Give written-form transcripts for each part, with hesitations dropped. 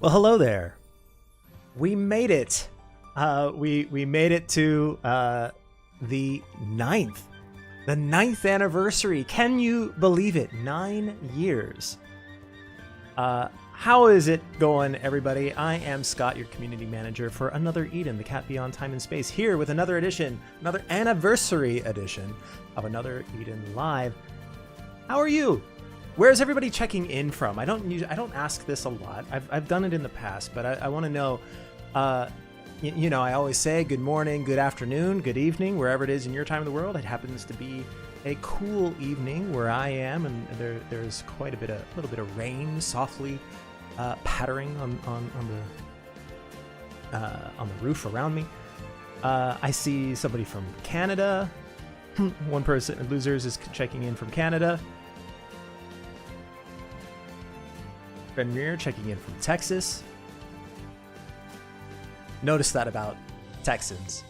Well, hello there. We made it. We made it to the ninth anniversary. Can you believe it? 9 years. How is it going, everybody? I am Scott, your community manager for Another Eden, the cat beyond time and space, here with another edition, another anniversary edition of Another Eden Live. How are you? Where's everybody checking in from? I don't ask this a lot. I've done it in the past, but I want to know. You know, I always say good morning, good afternoon, good evening, wherever it is in your time of the world. It happens to be a cool evening where I am, and there's quite a little bit of rain softly pattering on the roof around me. I see somebody from Canada. One person, Losers, is checking in from Canada. Ben Muir checking in from Texas. Notice that about Texans.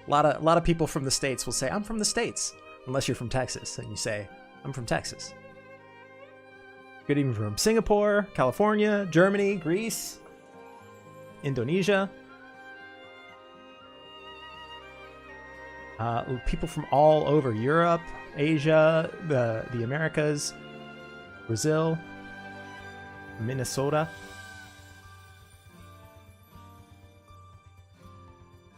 A lot of people from the States will say, I'm from the States, unless you're from Texas, and you say, I'm from Texas. Good evening from Singapore, California, Germany, Greece, Indonesia. People from all over Europe, Asia, the Americas, Brazil, Minnesota,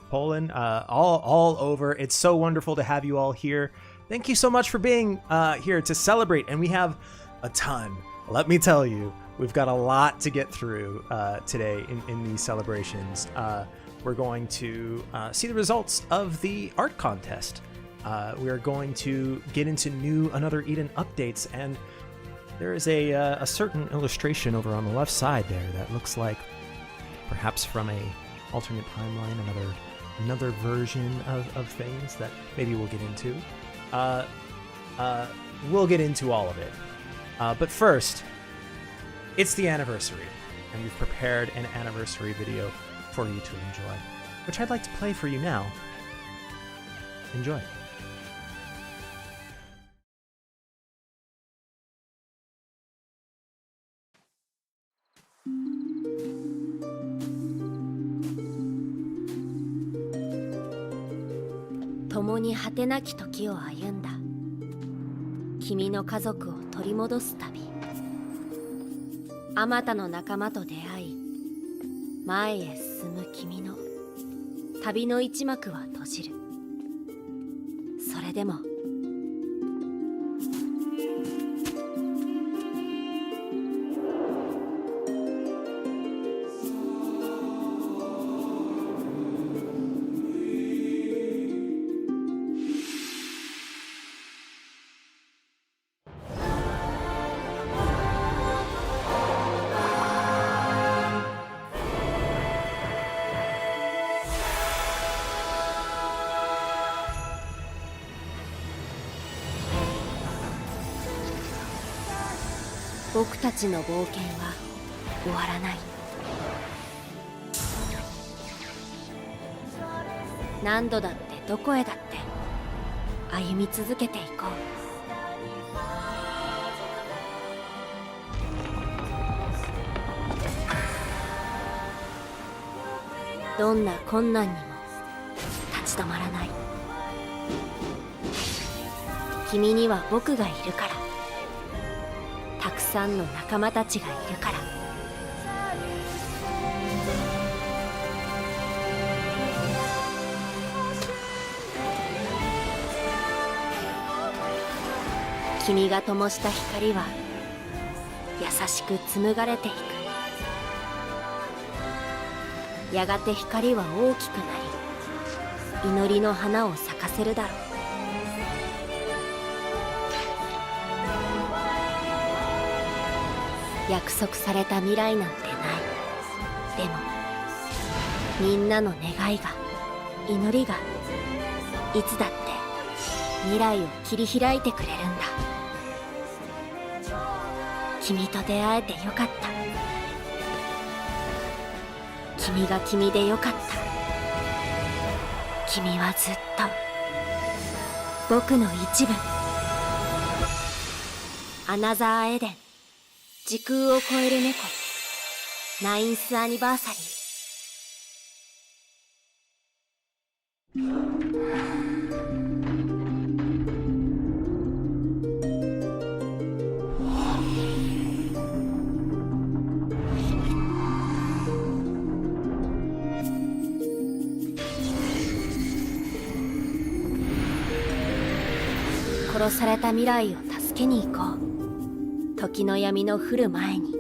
Poland, all over. It's so wonderful to have you all here. Thank you so much for being here to celebrate, and we have a ton. Let me tell you, we've got a lot to get through today in these celebrations. We're going to see the results of the art contest. We are going to get into new Another Eden updates, and there is a certain illustration over on the left side there that looks like perhaps from a alternate timeline, another version of things that maybe we'll get into. We'll get into all of it. But first, it's the anniversary, and we've prepared an anniversary video for you to enjoy, which I'd like to play for you now. Enjoy. 共に果てなき時を歩んだ君の家族を取り戻す旅あまたの仲間と出会い前へ進む君の旅の一幕は閉じるそれでも僕たちの冒険は終わらない何度だってどこへだって歩み続けていこうどんな困難にも立ち止まらない君には僕がいるからたくさんの仲間たちがいるから君が灯した光は優しく紡がれていくやがて光は大きくなり祈りの花を咲かせるだろう約束された未来なんてないでもみんなの願いが祈りがいつだって未来を切り開いてくれるんだ君と出会えてよかった君が君でよかった君はずっと僕の一部アナザーエデン時空を超える猫ナインスアニバーサリー。殺された未来を助けに行こう。時の闇の降る前に。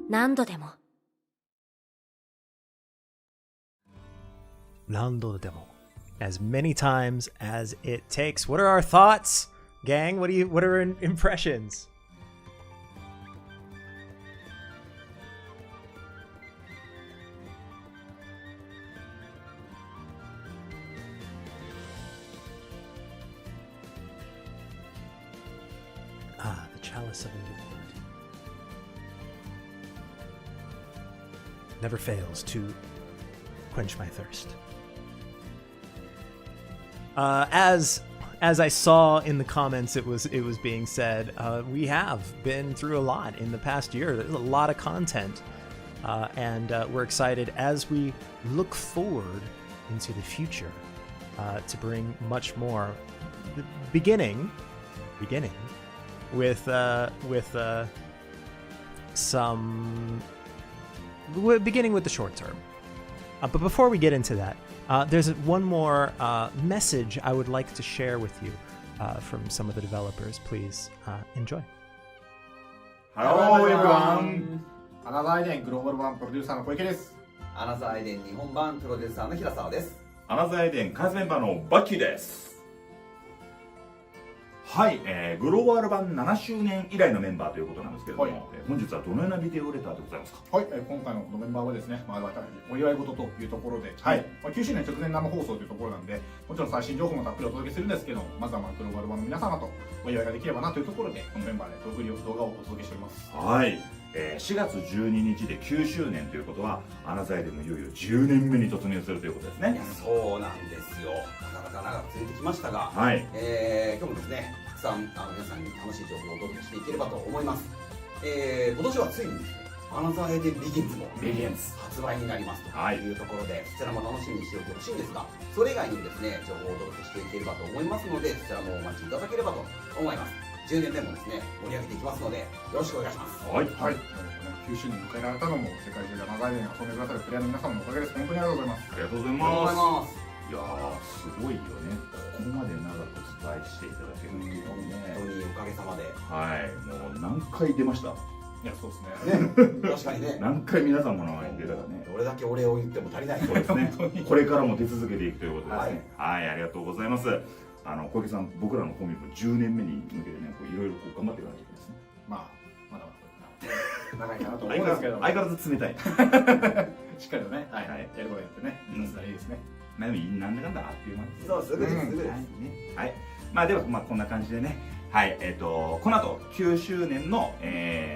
何度でも。何度でも. As many times as it takes. What are our thoughts, gang? What are our impressions? The chalice of endurance never fails to quench my thirst. As I saw in the comments, it was being said, we have been through a lot in the past year. There's a lot of content, and we're excited as we look forward into the future to bring much more. Beginning with the short term. But before we get into that, there's one more message I would like to share with you from some of the developers. Please enjoy. Hello everyone! アナザーアイデングローバル版プロデューサーの小池です。アナザーアイデン日本版プロデューサーの平沢です。アナザーアイデン開発メンバーのバッキーです。はい、グローバル版7周年以来のメンバーということなんですけれども、はい、本日はどのようなビデオレターでございますか？はい、今回のこのメンバーはですね、お祝い事というところで、はい、9周年直前生放送というところなんで、もちろん最新情報もたっぷりお届けするんですけども、まずはグローバル版の皆様とお祝いができればなというところで、このメンバーで動画をお届けしております。はい、4月12日で9周年ということは、アナザーアイデンもいよいよ10年目に突入するということですね。いや、そうなんですよ。なかなか長く続いてきましたが、はい、今日もですね、たくさん皆さんに楽しい情報をお届けしていければと思います。今年はついにですね、アナザーアイデンビギンズも発売になりますというところで、そちらも楽しみにしておいてほしいんですが、それ以外にもですね、情報をお届けしていければと思いますので、そちらもお待ちいただければと思います。10年目もですね、盛り上げていきますので、よろしくお願いします。はい、はい、9周年迎えられたのも世界中でアナザーアイデンを遊んでくださるプレイヤーの皆様のおかげです。本当にありがとうございます。ありがとうございます。いやー、すごいよね。ここまで長く伝えしていただけるっていうのはね、本当におかげさまで、はい、もう何回出ました？いや、そうですね。確かにね。何回皆さんの名前に出たかね。どれだけお礼を言っても足りない。そうですね。これからも出続けていくということですね。はい、ありがとうございます。小池さん、僕らのコンビも10年目に向けてね、いろいろ頑張っていかないといけないですね。まだ長いかなと思うんですけど、相変わらず冷たい。しっかりとね、やることやってね、いいですね。なんだかんだあっという間です。そう、すぐです、すぐです。はい。まあでは、こんな感じでね、はい、この後9周年の、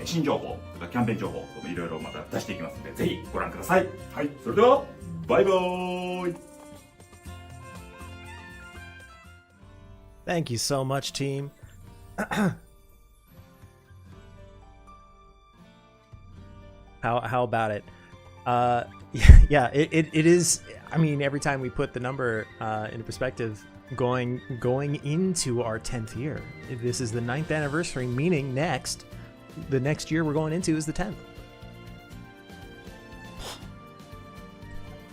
新情報とかキャンペーン情報とかいろいろまた出していきますので、ぜひご覧ください。はい。それでは、バイバーイ。Thank you so much, team. How about it? Yeah, it is. I mean, every time we put the number into perspective, going into our 10th year, this is the 9th anniversary, meaning the next year we're going into is the 10th.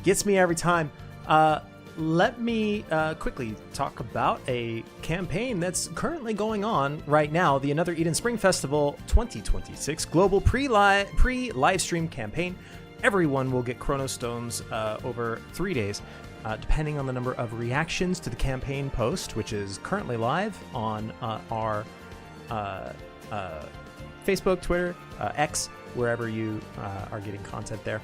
Gets me every time. Let me quickly talk about a campaign that's currently going on right now, the Another Eden Spring Festival 2026 Global Pre-Live Stream Campaign. Everyone will get Chronostones over 3 days, depending on the number of reactions to the campaign post, which is currently live on our Facebook, Twitter, X, wherever you are getting content there.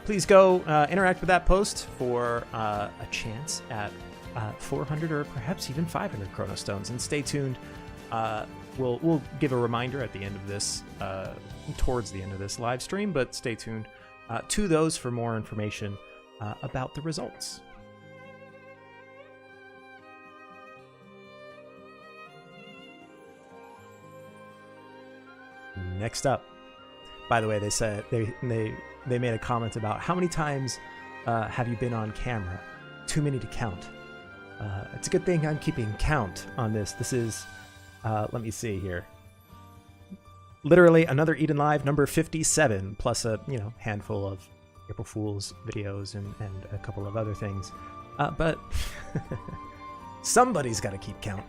Please go interact with that post for a chance at 400 or perhaps even 500 Chronostones. And stay tuned. We'll give a reminder at the end of this, towards the end of this live stream, but stay tuned to those for more information about the results. Next up, By the way, they said they made a comment about how many times have you been on camera? Too many to count. It's a good thing I'm keeping count on this. This is, let me see here. Literally another Eden Live number 57, plus a handful of April Fool's videos and a couple of other things. But somebody's got to keep count.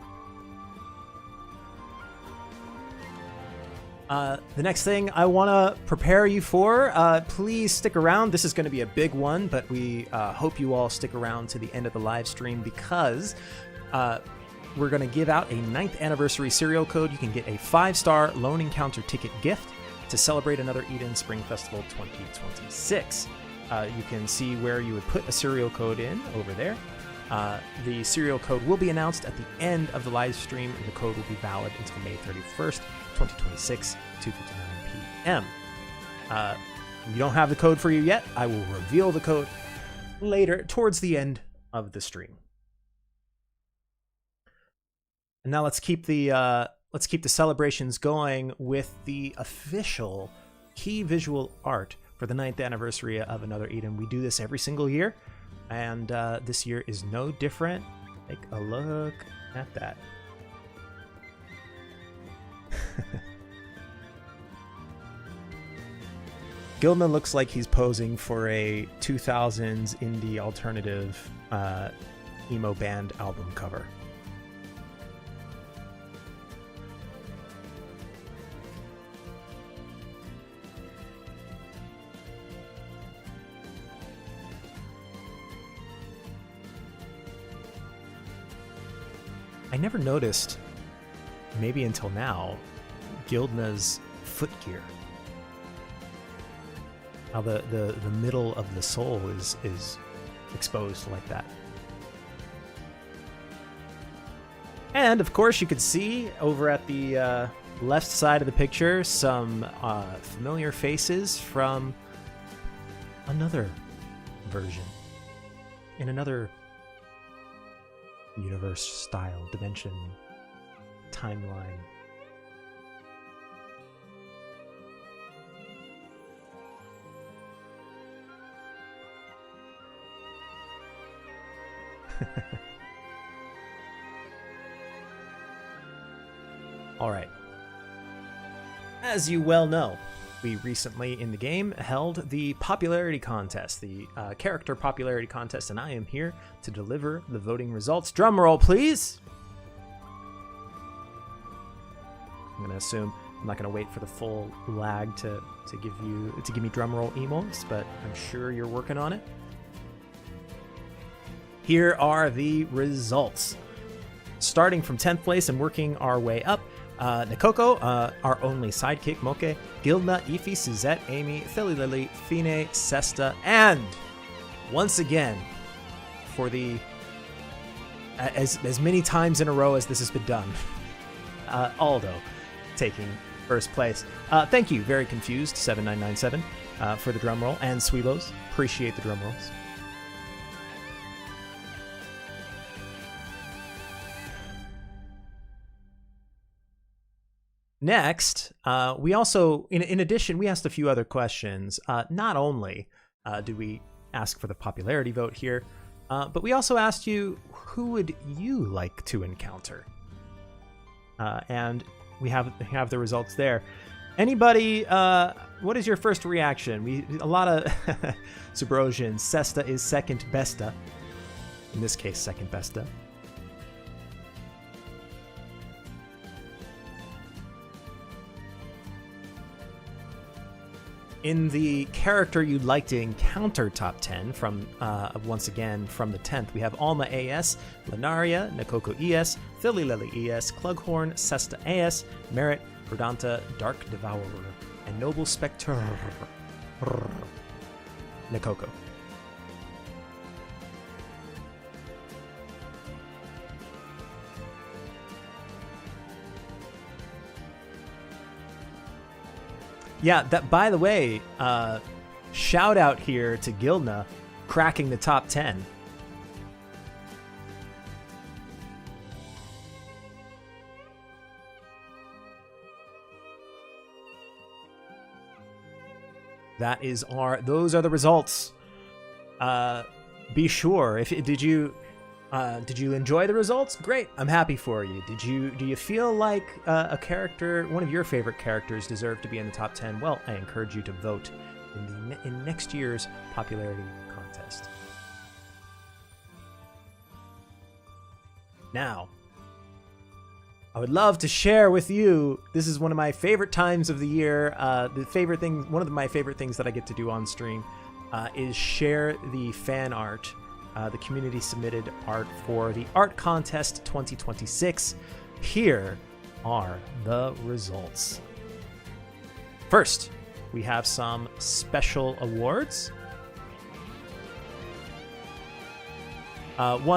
The next thing I want to prepare you for, please stick around. This is going to be a big one, but we hope you all stick around to the end of the live stream because we're going to give out a 9th anniversary serial code. You can get a 5-star Lone Encounter ticket gift to celebrate another Eden Spring Festival 2026. You can see where you would put a serial code in over there. The serial code will be announced at the end of the live stream, and the code will be valid until May 31st, 2026, 2:59 p.m. We don't have the code for you yet. I will reveal the code later, towards the end of the stream. And now let's keep the celebrations going with the official key visual art for the 9th anniversary of Another Eden. We do this every single year, and this year is no different. Take a look at that. Gildna looks like he's posing for a 2000s indie alternative emo band album cover. I never noticed, maybe until now, Gildna's footgear. How the middle of the sole is exposed like that. And of course you could see over at the left side of the picture some familiar faces from another version in another universe, style, dimension, timeline. All right. As you well know, we recently in the game held the popularity contest, the character popularity contest, and I am here to deliver the voting results. Drum roll, please. I'm gonna assume I'm not gonna wait for the full lag to give me drum roll emotes, but I'm sure you're working on it. Here are the results. Starting from 10th place and working our way up. Nakoko, our only sidekick, Moke, Gildna, Ify, Suzette, Amy, Philly Lily, Fine, Sesta, and once again, for the as many times in a row as this has been done, Aldo taking first place. Thank you, Very Confused 7997 for the drum roll, and Sweebos, appreciate the drum rolls. Next, we also, in addition, we asked a few other questions. Not only did we ask for the popularity vote here, but we also asked you, who would you like to encounter? And we have the results there. Anybody, what is your first reaction? A lot of Subrosian. Sesta is second besta. In this case, second besta. In the character you'd like to encounter top 10 from, once again, from the 10th, we have Alma AS, Lenaria, Nakoko ES, Philly Lily ES, Clughorn, Sesta AS, Merit, Verdanta, Dark Devourer, and Noble Spectre, Nakoko. Yeah, that, by the way, shout out here to Gildna cracking the top 10. those are the results. Be sure, did you enjoy the results? Great, I'm happy for you. Do you feel like a character, one of your favorite characters, deserved to be in the top 10? Well, I encourage you to vote in next year's popularity contest. Now, I would love to share with you. This is one of my favorite times of the year. One of my favorite things that I get to do on stream is share the fan art, the community submitted art for the Art Contest 2026. Here are the results. First, we have some special awards.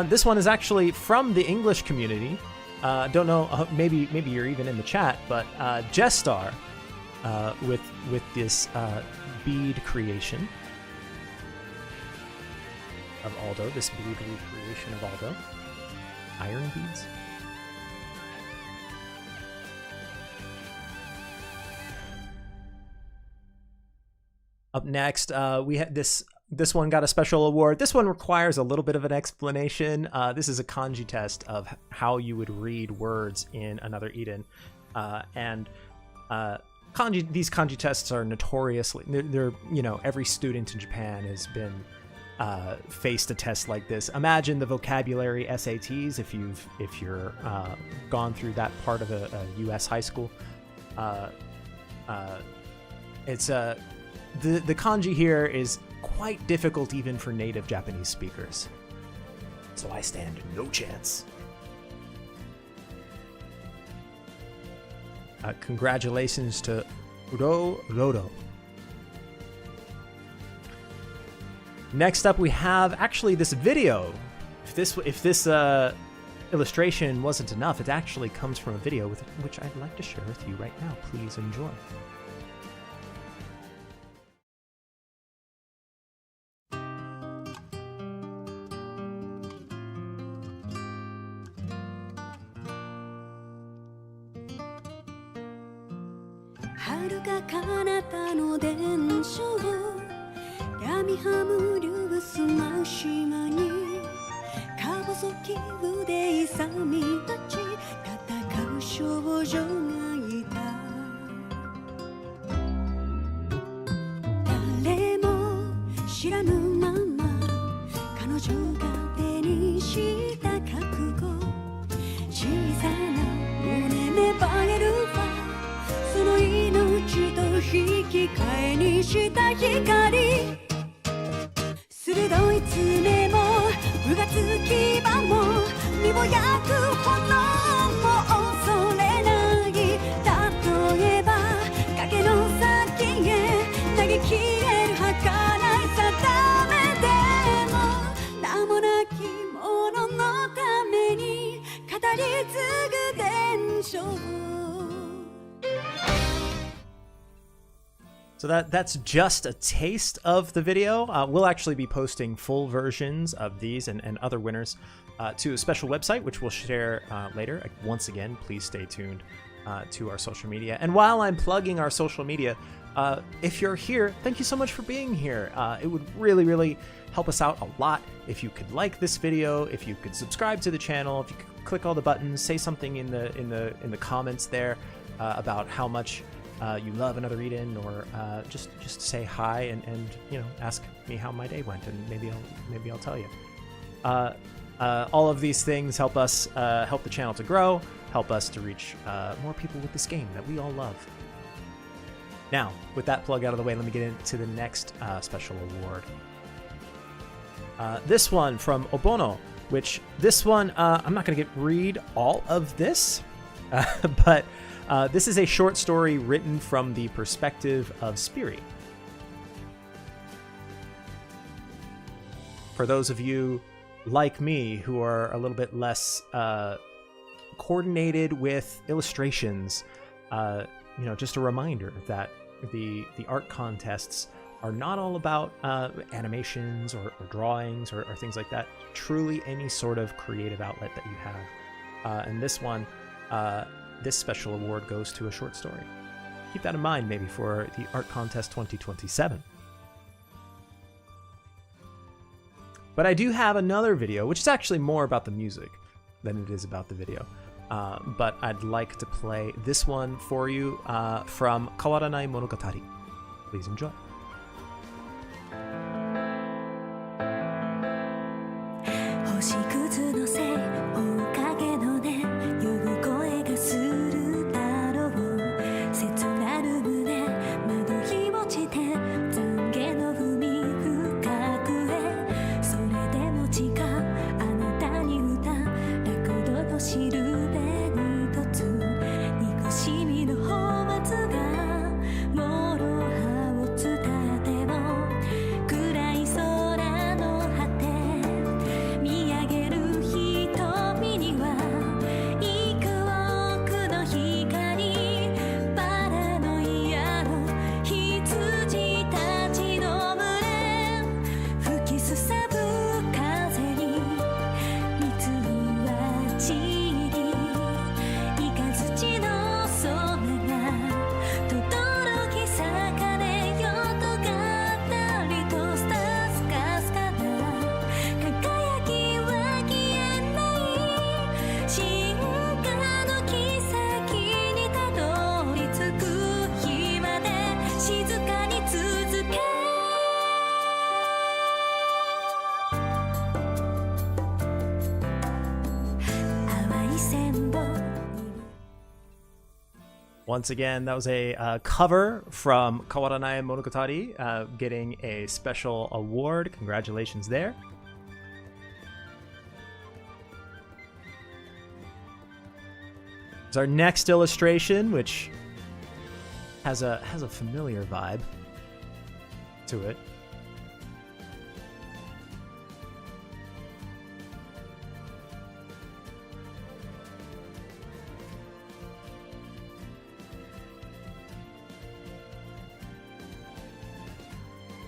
This one is actually from the English community. Don't know, maybe you're even in the chat, but Jestar with this bead creation of Aldo, this bead recreation of Aldo. Iron beads. Up next, we had this one got a special award. This one requires a little bit of an explanation. This is a kanji test of how you would read words in Another Eden. These kanji tests are notoriously, they're every student in Japan has been faced a test like this. Imagine the vocabulary SATs if you're gone through that part of a US high school. It's the kanji here is quite difficult even for native Japanese speakers. So I stand no chance. Congratulations to Rodo. Next up, we have actually this video. If this illustration wasn't enough, it actually comes from a video which I'd like to share with you right now. Please enjoy. So that's just a taste of the video. We'll actually be posting full versions of these and other winners to a special website, which we'll share later. Once again, please stay tuned to our social media. And while I'm plugging our social media, if you're here, thank you so much for being here. It would really, really help us out a lot if you could like this video, if you could subscribe to the channel, if you could click all the buttons, say something in the comments there about how much you love Another Eden, or just say hi and ask me how my day went, and maybe I'll tell you. All of these things help us help the channel to grow, help us to reach more people with this game that we all love. Now, with that plug out of the way, let me get into the next special award. This one from Obono, which this one I'm not going to read all of this, but this is a short story written from the perspective of Spiri. For those of you like me who are a little bit less coordinated with illustrations, just a reminder that the art contests are not all about animations or drawings or things like that. Truly any sort of creative outlet that you have. And this one, this special award goes to a short story. Keep that in mind maybe for the Art Contest 2027. But I do have another video, which is actually more about the music than it is about the video. But I'd like to play this one for you from Kawaranai Monogatari. Please enjoy. 星屑のせい面影のね呼ぶ声がするだろう切なる胸窓日落ちて懺悔の海深くへそれでも違うあなたに歌楽土としるべに突憎しみの泡沫がもろ葉を伝っても暗い空の果て見上げる瞳には幾億の光パラノイアの羊たちの群れ吹きすさぶ風に蜜は散りイカズチの空が轟き咲かれよとがったりとスタスカスカな輝きは消えない進化の奇跡にたどり着く日まで静かに続け 淡い線路 Once again, that was a cover from Kawaranai Monogatari, getting a special award. Congratulations there. It's our next illustration, which has a familiar vibe to it.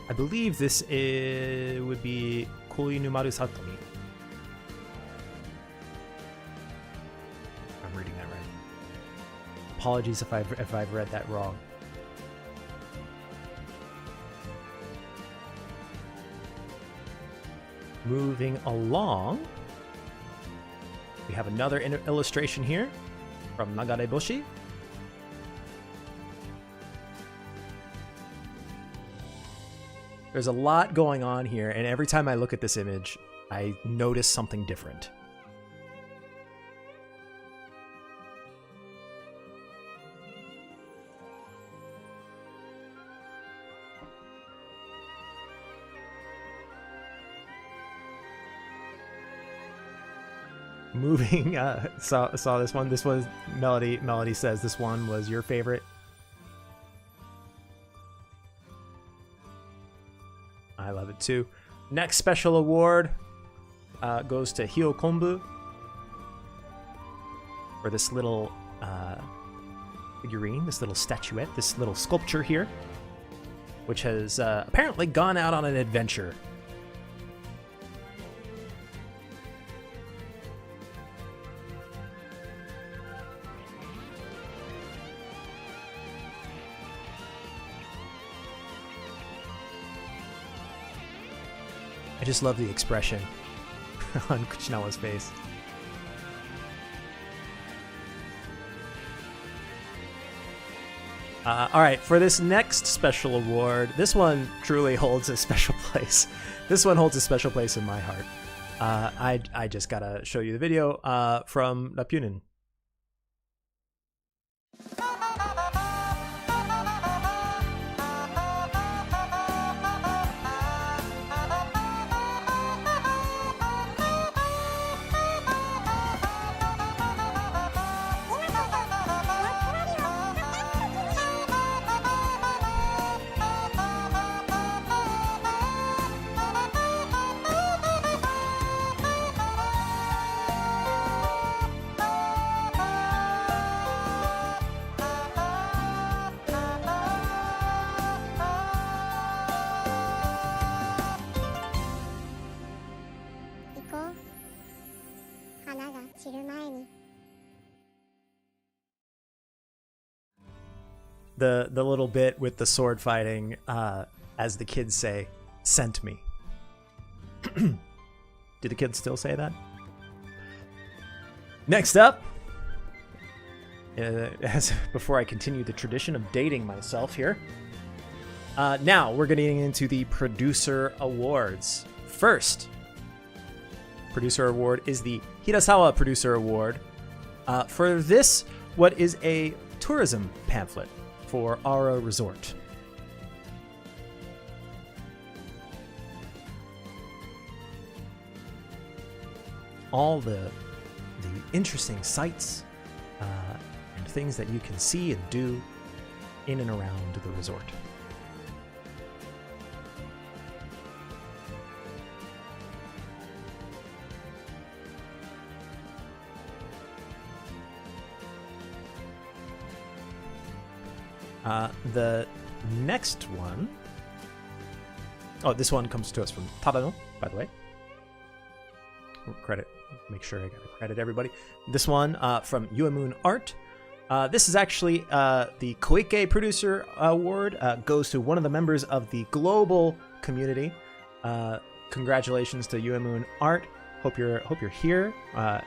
I believe this would be Koinumaru Satomi. I'm reading that right. Apologies if I've read that wrong. Moving along, we have another illustration here from Nagareboshi. There's a lot going on here, and every time I look at this image, I notice something different. Moving, saw this one. This was Melody. Melody says this one was your favorite. I love it too. Next special award goes to Hio Kombu for this little figurine, this little statuette, this little sculpture here, which has apparently gone out on an adventure. I just love the expression on Kuchinawa's face. All right, for this next special award, this one truly holds a special place. This one holds a special place in my heart. I just gotta show you the video from Rapunin. 知る前に The little bit with the sword fighting, as the kids say, sent me. Do the kids still say that? Next up, before I continue the tradition of dating myself here, now we're getting into the producer awards. First producer award is the Hirasawa Producer Award. For this, what is a tourism pamphlet for Ara Resort. All the interesting sights and things that you can see and do in and around the resort. The next one... Oh, this one comes to us from Tadano, by the way. Credit. Make sure I gotta credit everybody. This one from Uemoon Art. This is actually the Koike Producer Award. Goes to one of the members of the global community. Congratulations to Uemoon Art. Hope you're here.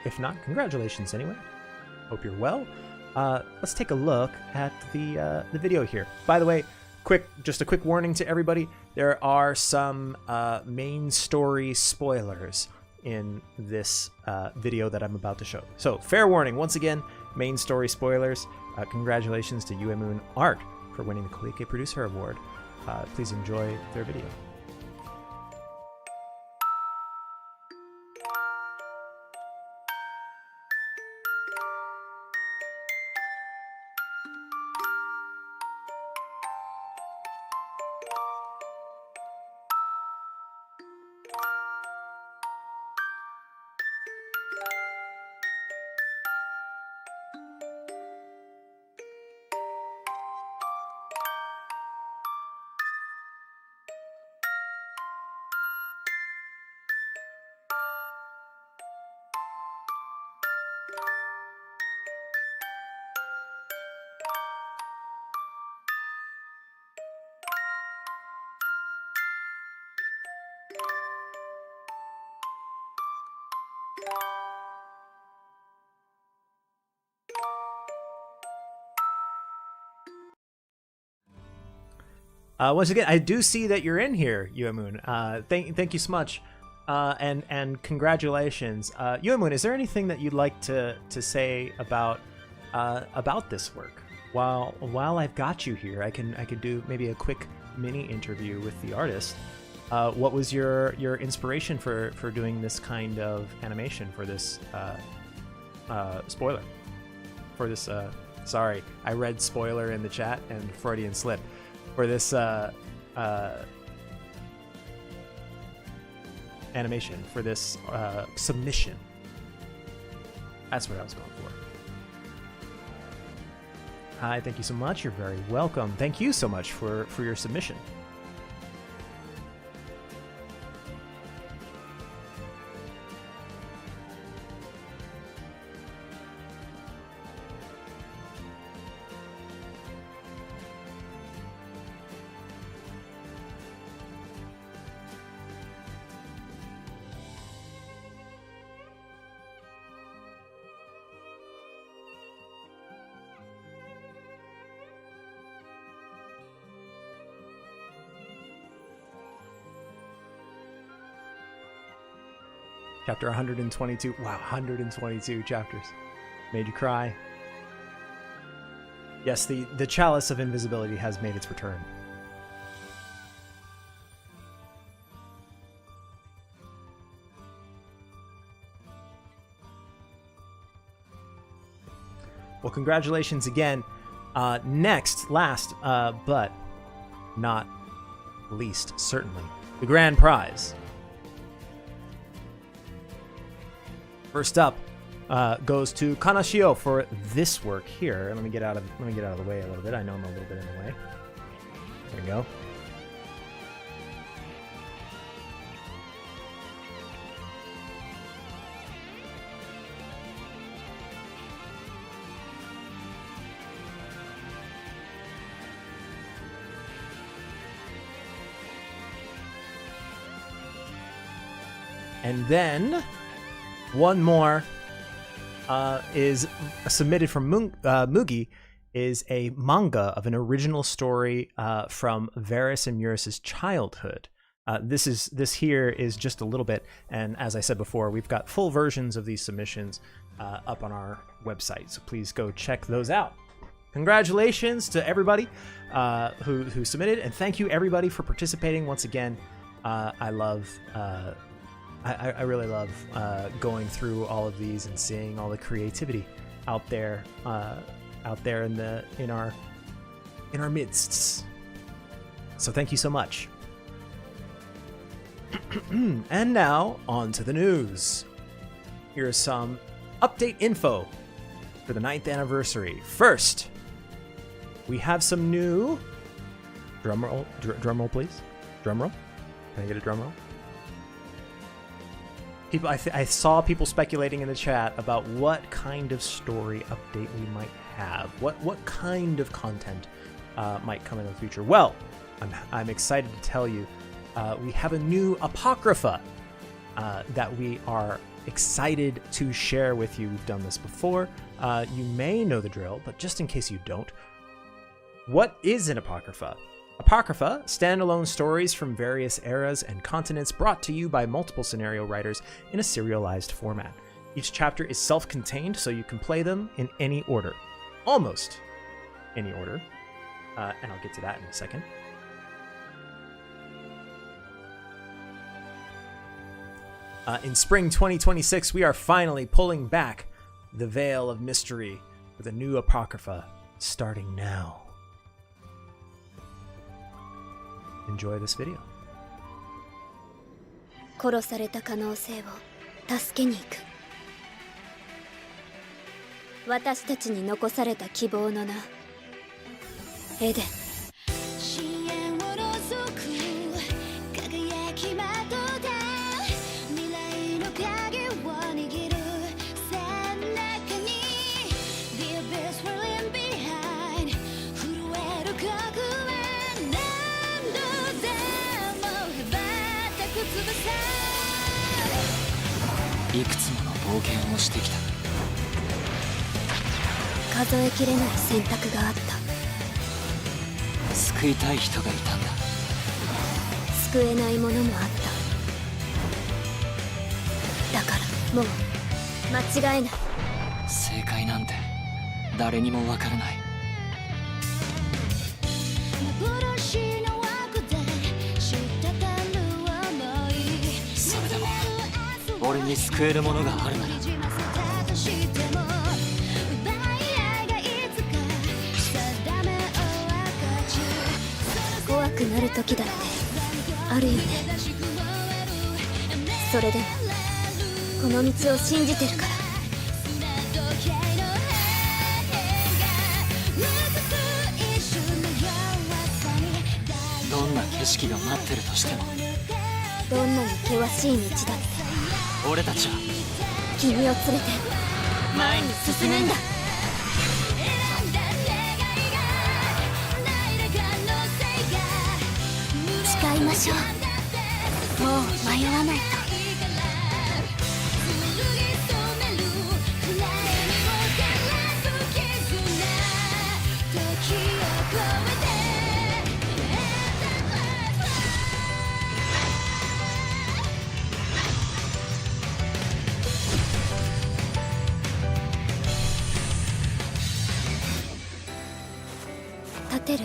If not, congratulations anyway. Hope you're well. Let's take a look at the video here. By the way, just a quick warning to everybody. There are some main story spoilers in this video that I'm about to show. So, fair warning, once again, main story spoilers. Congratulations to Uemoon Art for winning the Koike Producer Award. Please enjoy their video. Once again, I do see that you're in here, Uemoon. Thank you so much, and congratulations, Uemoon. Is there anything that you'd like to say about this work? While I've got you here, I could do maybe a quick mini interview with the artist. What was your inspiration for doing this kind of animation for this spoiler? For this, sorry, I read spoiler in the chat and Freudian slip. For this animation, for this submission. That's what I was going for. Hi, thank you so much. You're very welcome. Thank you so much for your submission. Chapter 122. Wow, 122 chapters. Made you cry. Yes, the chalice of invisibility has made its return. Well, congratulations again. Next, last, but not least, certainly, the grand prize. First up goes to Kanashio for this work here. Let me get out of the way a little bit. I know I'm a little bit in the way. There we go. And then one more is submitted from Mugi, is a manga of an original story from Varys and Muris's childhood. This here is just a little bit, and as I said before, we've got full versions of these submissions up on our website, so please go check those out. Congratulations to everybody who submitted, and thank you everybody for participating once again. I really love going through all of these and seeing all the creativity out there in our midst. So thank you so much. And now on to the news. Here's some update info for the 9th anniversary. First, we have some new drum roll, please. Drum roll. Can I get a drum roll? People, I saw people speculating in the chat about what kind of story update we might have. What kind of content might come in the future? Well, I'm excited to tell you we have a new Apocrypha that we are excited to share with you. We've done this before. You may know the drill, but just in case you don't, what is an Apocrypha? Apocrypha, standalone stories from various eras and continents brought to you by multiple scenario writers in a serialized format. Each chapter is self-contained, so you can play them in any order. Almost any order. And I'll get to that in a second. In spring 2026, we are finally pulling back the veil of mystery with a new Apocrypha starting now. Enjoy this video. 殺された可能性を助けに行く。私たちに残された希望の名、エデン。いくつもの冒険をしてきた。数えきれない選択があった。救いたい人がいたんだ。救えないものもあった。だからもう間違えない。正解なんて誰にもわからない。それでも俺に救えるものがあるなら。怖くなる時だってあるよね。それでもこの道を信じてるから。どんな景色が待ってるとしても、どんなに険しい道だって俺たちは君を連れて前に進むんだ。誓いましょう。もう迷わないと。立てる？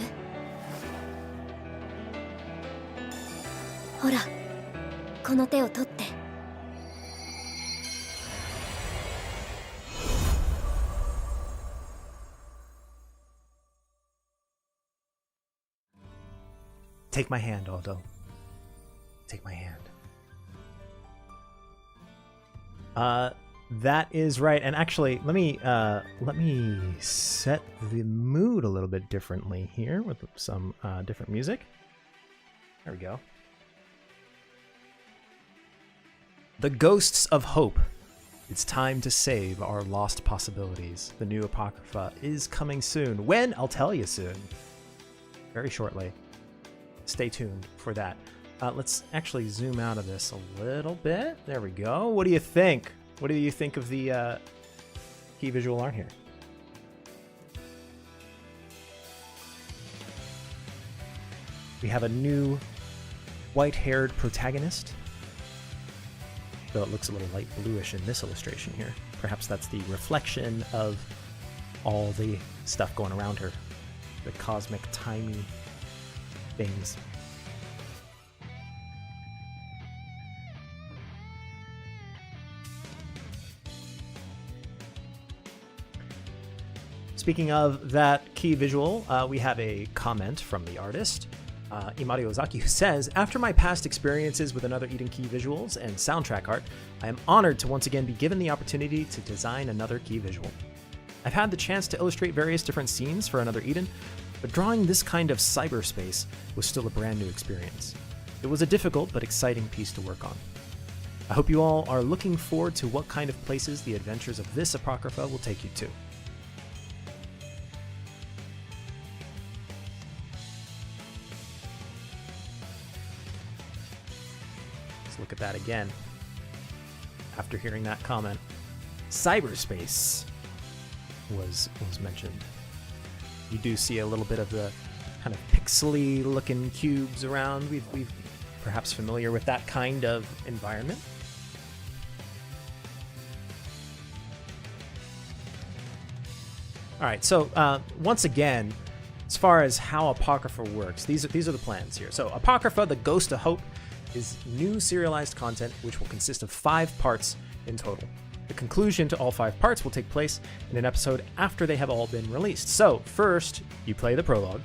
ほら、この手を取って。Take my hand, Aldo. Take my hand. That is right. And actually, let me set the mood a little bit differently here with some different music. There we go. The Ghosts of Hope. It's time to save our lost possibilities. The new Apocrypha is coming soon. When? I'll tell you soon. Very shortly. Stay tuned for that. Let's actually zoom out of this a little bit. There we go. What do you think? What do you think of the key visual art here? We have a new white-haired protagonist, though it looks a little light bluish in this illustration here. Perhaps that's the reflection of all the stuff going around her, the cosmic, timey things. Speaking of that key visual, we have a comment from the artist, Imari Ozaki, who says, "After my past experiences with another Eden key visuals and soundtrack art, I am honored to once again be given the opportunity to design another key visual. I've had the chance to illustrate various different scenes for another Eden, but drawing this kind of cyberspace was still a brand new experience. It was a difficult but exciting piece to work on. I hope you all are looking forward to what kind of places the adventures of this Apocrypha will take you to." Look at that again. After hearing that comment, cyberspace was mentioned. You do see a little bit of the kind of pixely looking cubes around. We've perhaps familiar with that kind of environment. All right, so once again, as far as how Apocrypha works, these are the plans here. So Apocrypha, the Ghost of Hope, is new serialized content which will consist of 5 parts in total. The conclusion to all 5 parts will take place in an episode after they have all been released. So first, you play the prologue.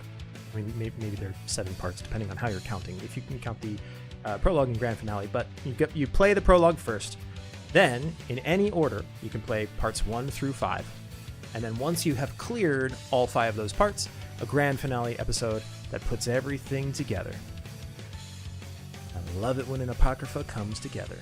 I mean, maybe there are 7 parts depending on how you're counting, if you can count the prologue and grand finale, but you play the prologue first. Then, in any order, you can play parts 1 through 5. And then once you have cleared all 5 of those parts, a grand finale episode that puts everything together. I love it when an Apocrypha comes together.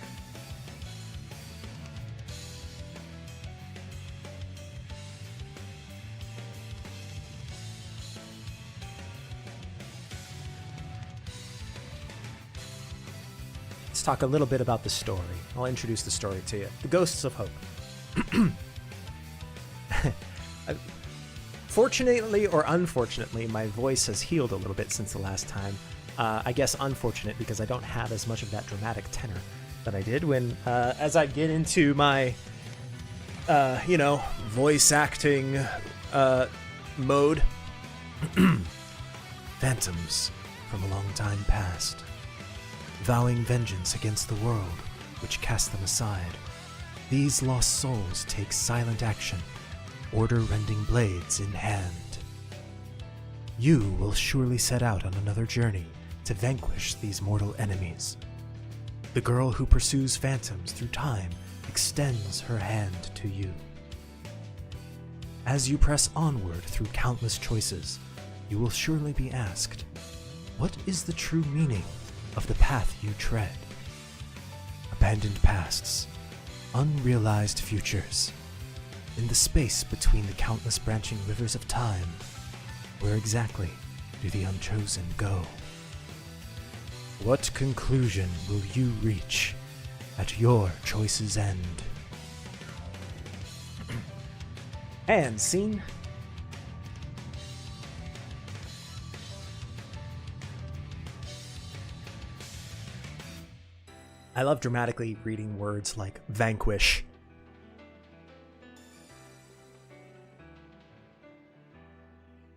Let's talk a little bit about the story. I'll introduce the story to you. The Ghosts of Hope. Fortunately or unfortunately, my voice has healed a little bit since the last time. I guess unfortunate because I don't have as much of that dramatic tenor that I did when, as I get into my, voice acting mode. Phantoms from a long time past, vowing vengeance against the world which cast them aside. These lost souls take silent action, order-rending blades in hand. You will surely set out on another journey to vanquish these mortal enemies. The girl who pursues phantoms through time extends her hand to you. As you press onward through countless choices, you will surely be asked, what is the true meaning of the path you tread? Abandoned pasts, unrealized futures, in the space between the countless branching rivers of time, where exactly do the unchosen go? What conclusion will you reach at your choice's end? And scene. I love dramatically reading words like vanquish.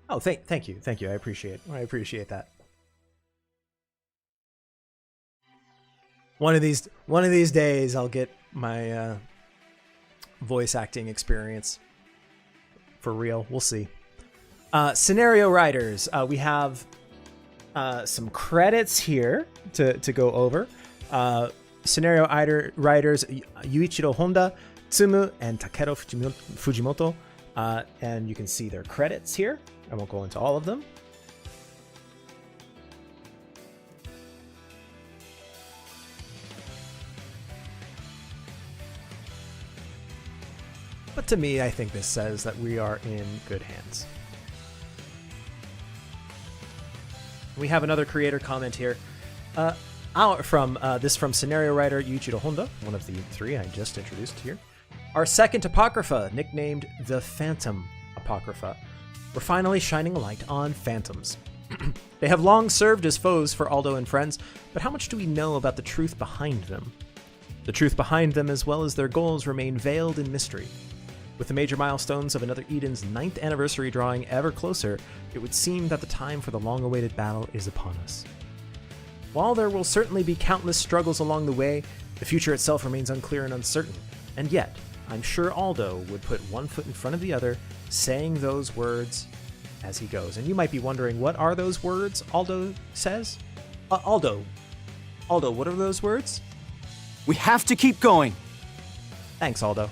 Oh, thank you. I appreciate that. One of these days, I'll get my voice acting experience for real. We'll see. Scenario writers. We have some credits here to go over. Scenario writers Yuichiro Honda, Tsumu, and Takeru Fujimoto. And you can see their credits here. I won't go into all of them. But to me, I think this says that we are in good hands. We have another creator comment here. from scenario writer Yuichiro Honda, one of the 3 I just introduced here. Our second Apocrypha, nicknamed the Phantom Apocrypha. We're finally shining a light on phantoms. They have long served as foes for Aldo and friends, but how much do we know about the truth behind them? The truth behind them, as well as their goals, remain veiled in mystery. With the major milestones of Another Eden's 9th anniversary drawing ever closer, it would seem that the time for the long-awaited battle is upon us. While there will certainly be countless struggles along the way, the future itself remains unclear and uncertain. And yet, I'm sure Aldo would put one foot in front of the other, saying those words as he goes. And you might be wondering, what are those words Aldo says? Aldo, what are those words? We have to keep going. Thanks, Aldo.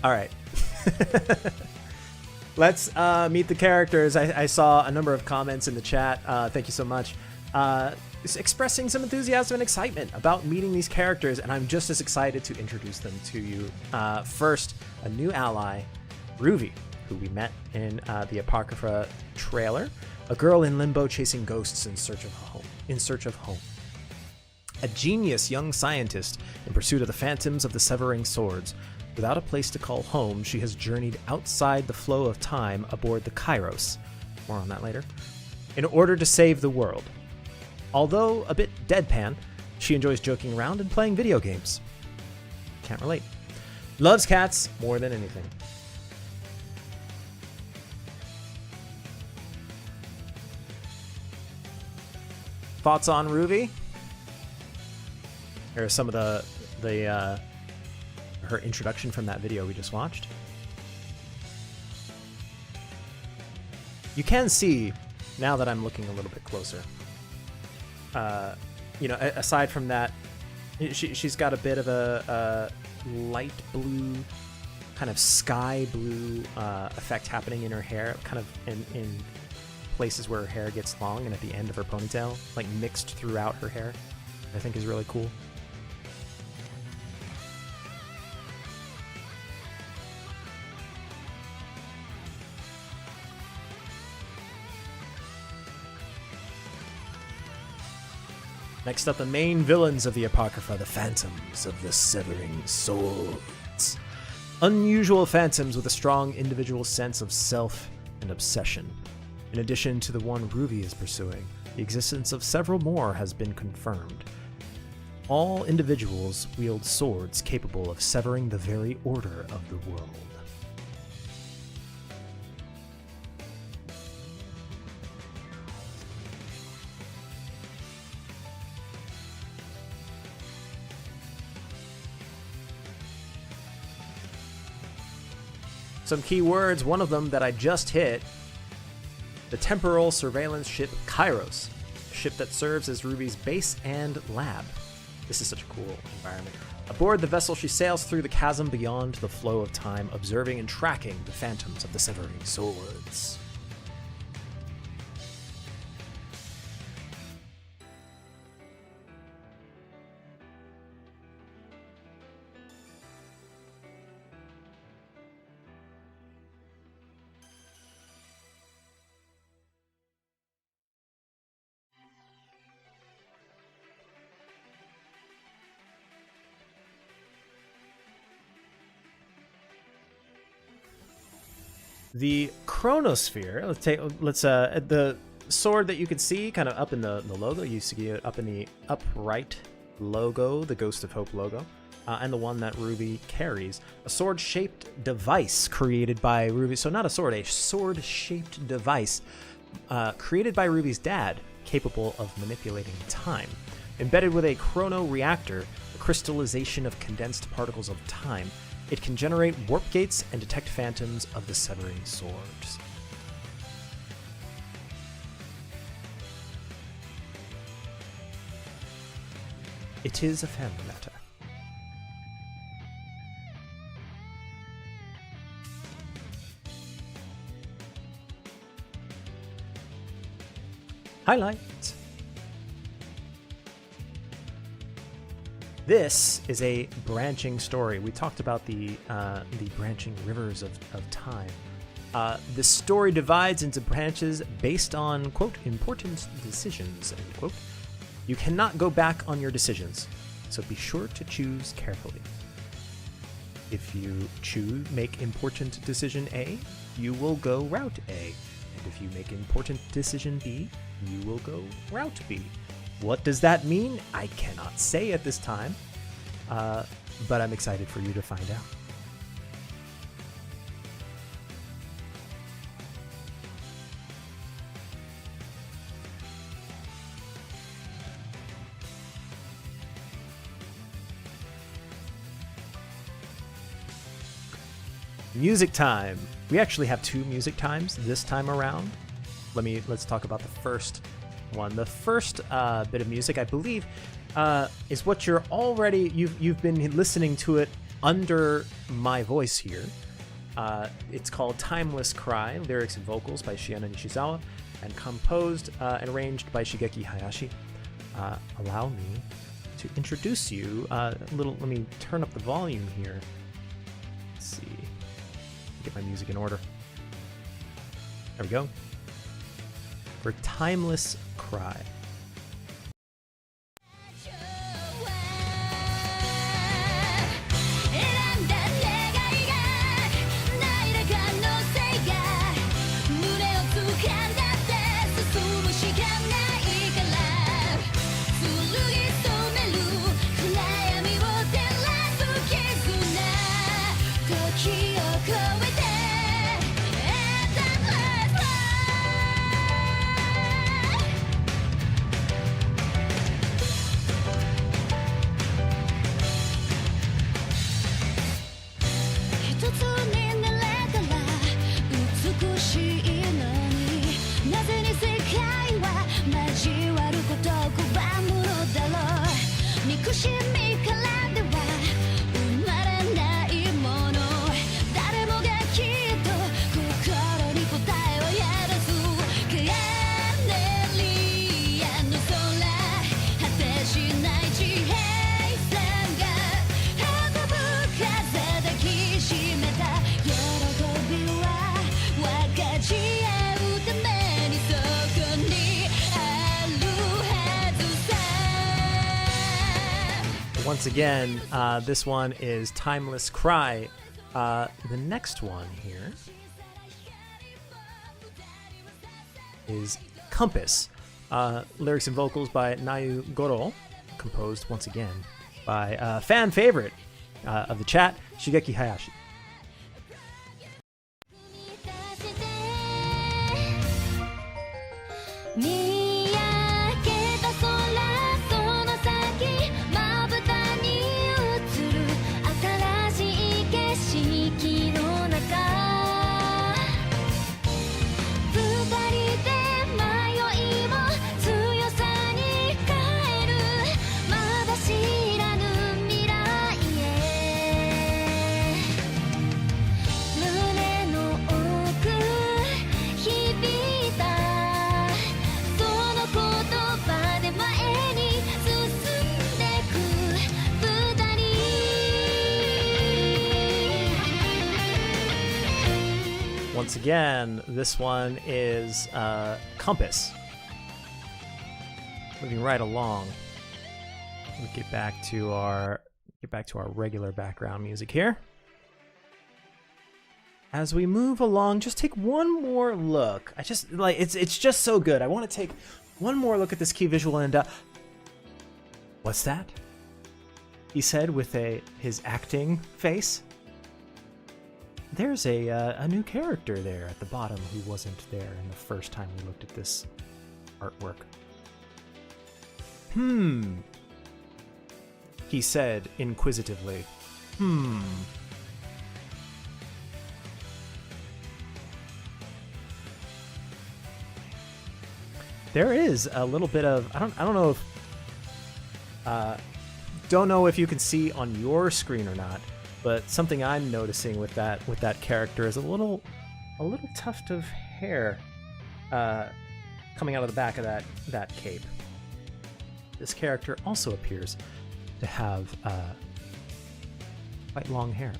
All right. Let's meet the characters. I saw a number of comments in the chat. Thank you so much. Expressing some enthusiasm and excitement about meeting these characters, and I'm just as excited to introduce them to you. First, a new ally, Ruby, who we met in the Apocrypha trailer. A girl in limbo chasing ghosts in search of home. A genius young scientist in pursuit of the phantoms of the severing swords. Without a place to call home, she has journeyed outside the flow of time aboard the Kairos, more on that later, in order to save the world. Although a bit deadpan, she enjoys joking around and playing video games. Can't relate. Loves cats more than anything. Thoughts on Ruby? Here are some of her introduction from that video we just watched. You can see, now that I'm looking a little bit closer, aside from that, she's got a bit of a light blue, kind of sky blue effect happening in her hair, kind of in places where her hair gets long and at the end of her ponytail, like mixed throughout her hair, I think is really cool. Next up, the main villains of the Apocrypha, the Phantoms of the Severing Swords. Unusual phantoms with a strong individual sense of self and obsession. In addition to the one Ruby is pursuing, the existence of several more has been confirmed. All individuals wield swords capable of severing the very order of the world. Some key words, one of them that I just hit, the temporal surveillance ship Kairos, a ship that serves as Ruby's base and lab. This is such a cool environment. Aboard the vessel, she sails through the chasm beyond the flow of time, observing and tracking the phantoms of the Severing Swords. The chronosphere, the sword that you can see kind of up in the logo, you see it up in the upright logo, the Ghost of Hope logo, and the one that Ruby carries, a sword-shaped device created by Ruby, so not a sword, a sword-shaped device created by Ruby's dad, capable of manipulating time. Embedded with a chrono reactor, a crystallization of condensed particles of time, it can generate warp gates and detect phantoms of the Severing Swords. It is a family matter. Highlights. This is a branching story. We talked about the branching rivers of time. The story divides into branches based on, quote, important decisions, end quote. You cannot go back on your decisions, so be sure to choose carefully. If you make important decision A, you will go route A. And if you make important decision B, you will go route B. What does that mean? I cannot say at this time, but I'm excited for you to find out. Music time. We actually have 2 music times this time around. Let's talk about the first one. The first bit of music, I believe, is what you've been listening to it under my voice here. It's called Timeless Cry, lyrics and vocals by Shiana Nishizawa, and composed and arranged by Shigeki Hayashi. Allow me to introduce you let me turn up the volume here. Let's see. Get my music in order. There we go. For Timeless Cry. Once again, this one is Timeless Cry. The next one here is Compass. Lyrics and vocals by Nayu Goro, composed once again by fan favorite of the chat, Shigeki Hayashi. Once again, this one is Compass. Moving right along. We'll get back to our regular background music here. As we move along, just take one more look. I just like it's just so good. I want to take one more look at this key visual and what's that? He said with his acting face. There's a new character there at the bottom who wasn't there in the first time we looked at this artwork. He said inquisitively. There is a little bit of I don't know if don't know if you can see on your screen or not. But something I'm noticing with that character is a little tuft of hair coming out of the back of that cape. This character also appears to have quite long hair.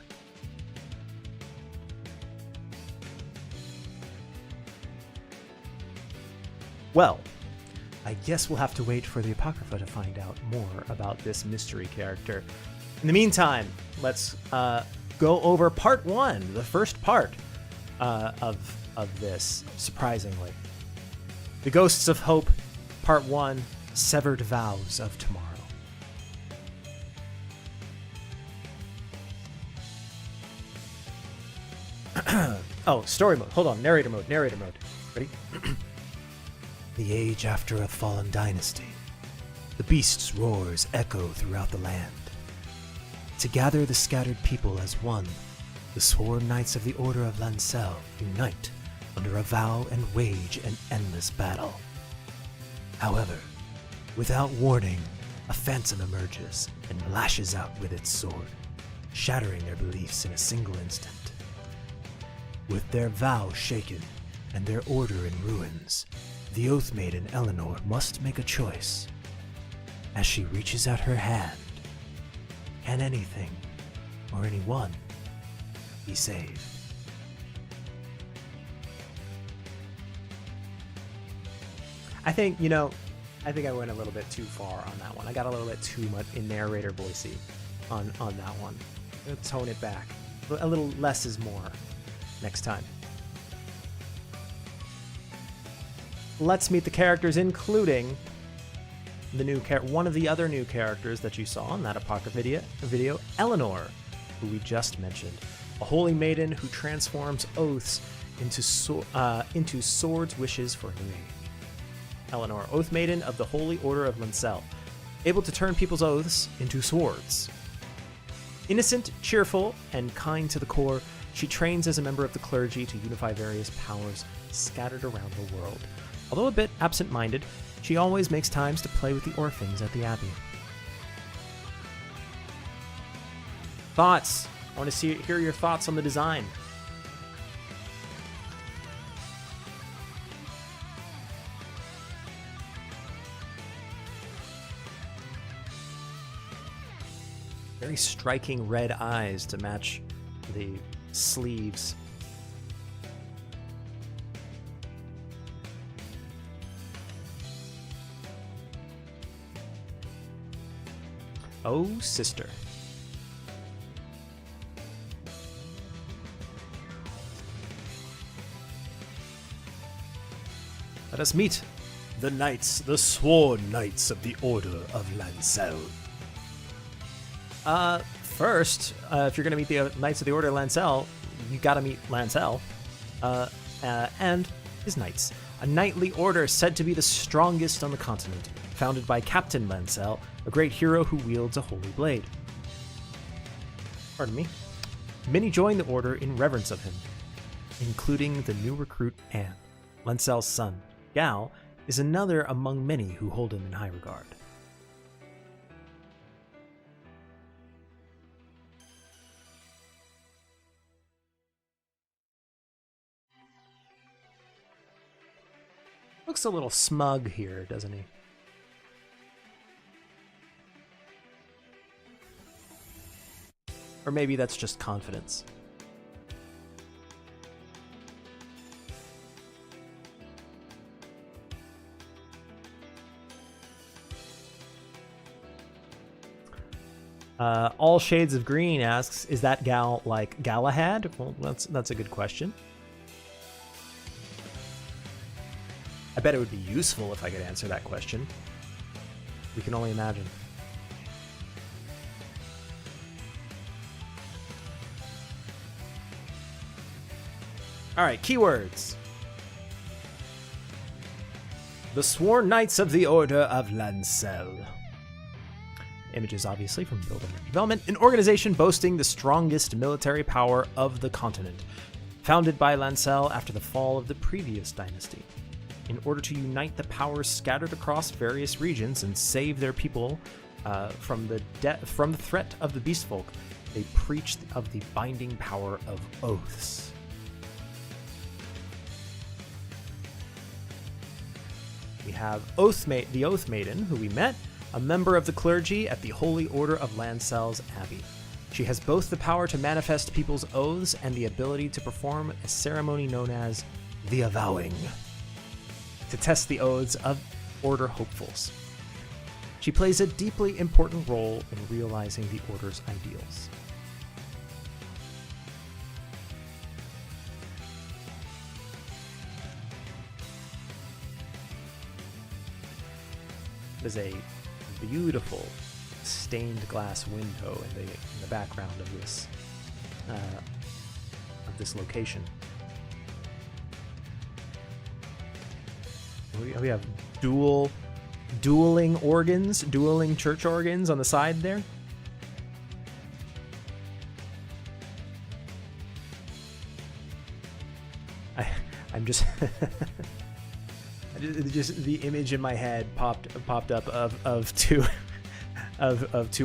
Well, I guess we'll have to wait for the Apocrypha to find out more about this mystery character. In the meantime, let's go over part 1, the first part of this, surprisingly. The Ghosts of Hope, part 1, Severed Vows of Tomorrow. Oh, story mode. Hold on, narrator mode. Ready? The age after a fallen dynasty. The beast's roars echo throughout the land. To gather the scattered people as one, the sworn knights of the Order of Lancel unite under a vow and wage an endless battle. However, without warning, a phantom emerges and lashes out with its sword, shattering their beliefs in a single instant. With their vow shaken and their order in ruins, the Oath Maiden Eleanor must make a choice. As she reaches out her hand, can anything or anyone be saved? I think I went a little bit too far on that one. I got a little bit too much in narrator voicey on that one. I'm gonna tone it back. A little less is more next time. Let's meet the characters, including one of the other new characters that you saw in that Apocrypha video, Eleanor, who we just mentioned, a holy maiden who transforms oaths into swords wishes for new age. Eleanor, Oath Maiden of the Holy Order of Lancel, able to turn people's oaths into swords. Innocent, cheerful, and kind to the core, she trains as a member of the clergy to unify various powers scattered around the world. Although a bit absent-minded, she always makes times to play with the orphans at the Abbey. Thoughts? I want to hear your thoughts on the design. Very striking red eyes to match the sleeves. Oh, sister. Let us meet the knights, the sworn knights of the Order of Lancel. First, if you're going to meet the Knights of the Order of Lancel, you got to meet Lancel and his knights. A knightly order said to be the strongest on the continent, founded by Captain Lancel, a great hero who wields a holy blade. Pardon me. Many joined the order in reverence of him, including the new recruit Anne. Lancel's son, Gal, is another among many who hold him in high regard. Looks a little smug here, doesn't he? Or maybe that's just confidence. All Shades of Green asks, is that Gal like Galahad? Well, that's a good question. I bet it would be useful if I could answer that question. We can only imagine. All right, keywords. The Sworn Knights of the Order of Lancel. Images, obviously, from Building and Development. An organization boasting the strongest military power of the continent. Founded by Lancel after the fall of the previous dynasty. In order to unite the powers scattered across various regions and save their people from the threat of the beast folk, they preached of the binding power of oaths. We have the Oath Maiden, who we met, a member of the clergy at the Holy Order of Lancell's Abbey. She has both the power to manifest people's oaths and the ability to perform a ceremony known as the Avowing, to test the oaths of Order hopefuls. She plays a deeply important role in realizing the Order's ideals. There's a beautiful stained glass window in the background of this location. We have dueling church organs on the side there. I'm just just the image in my head popped up of two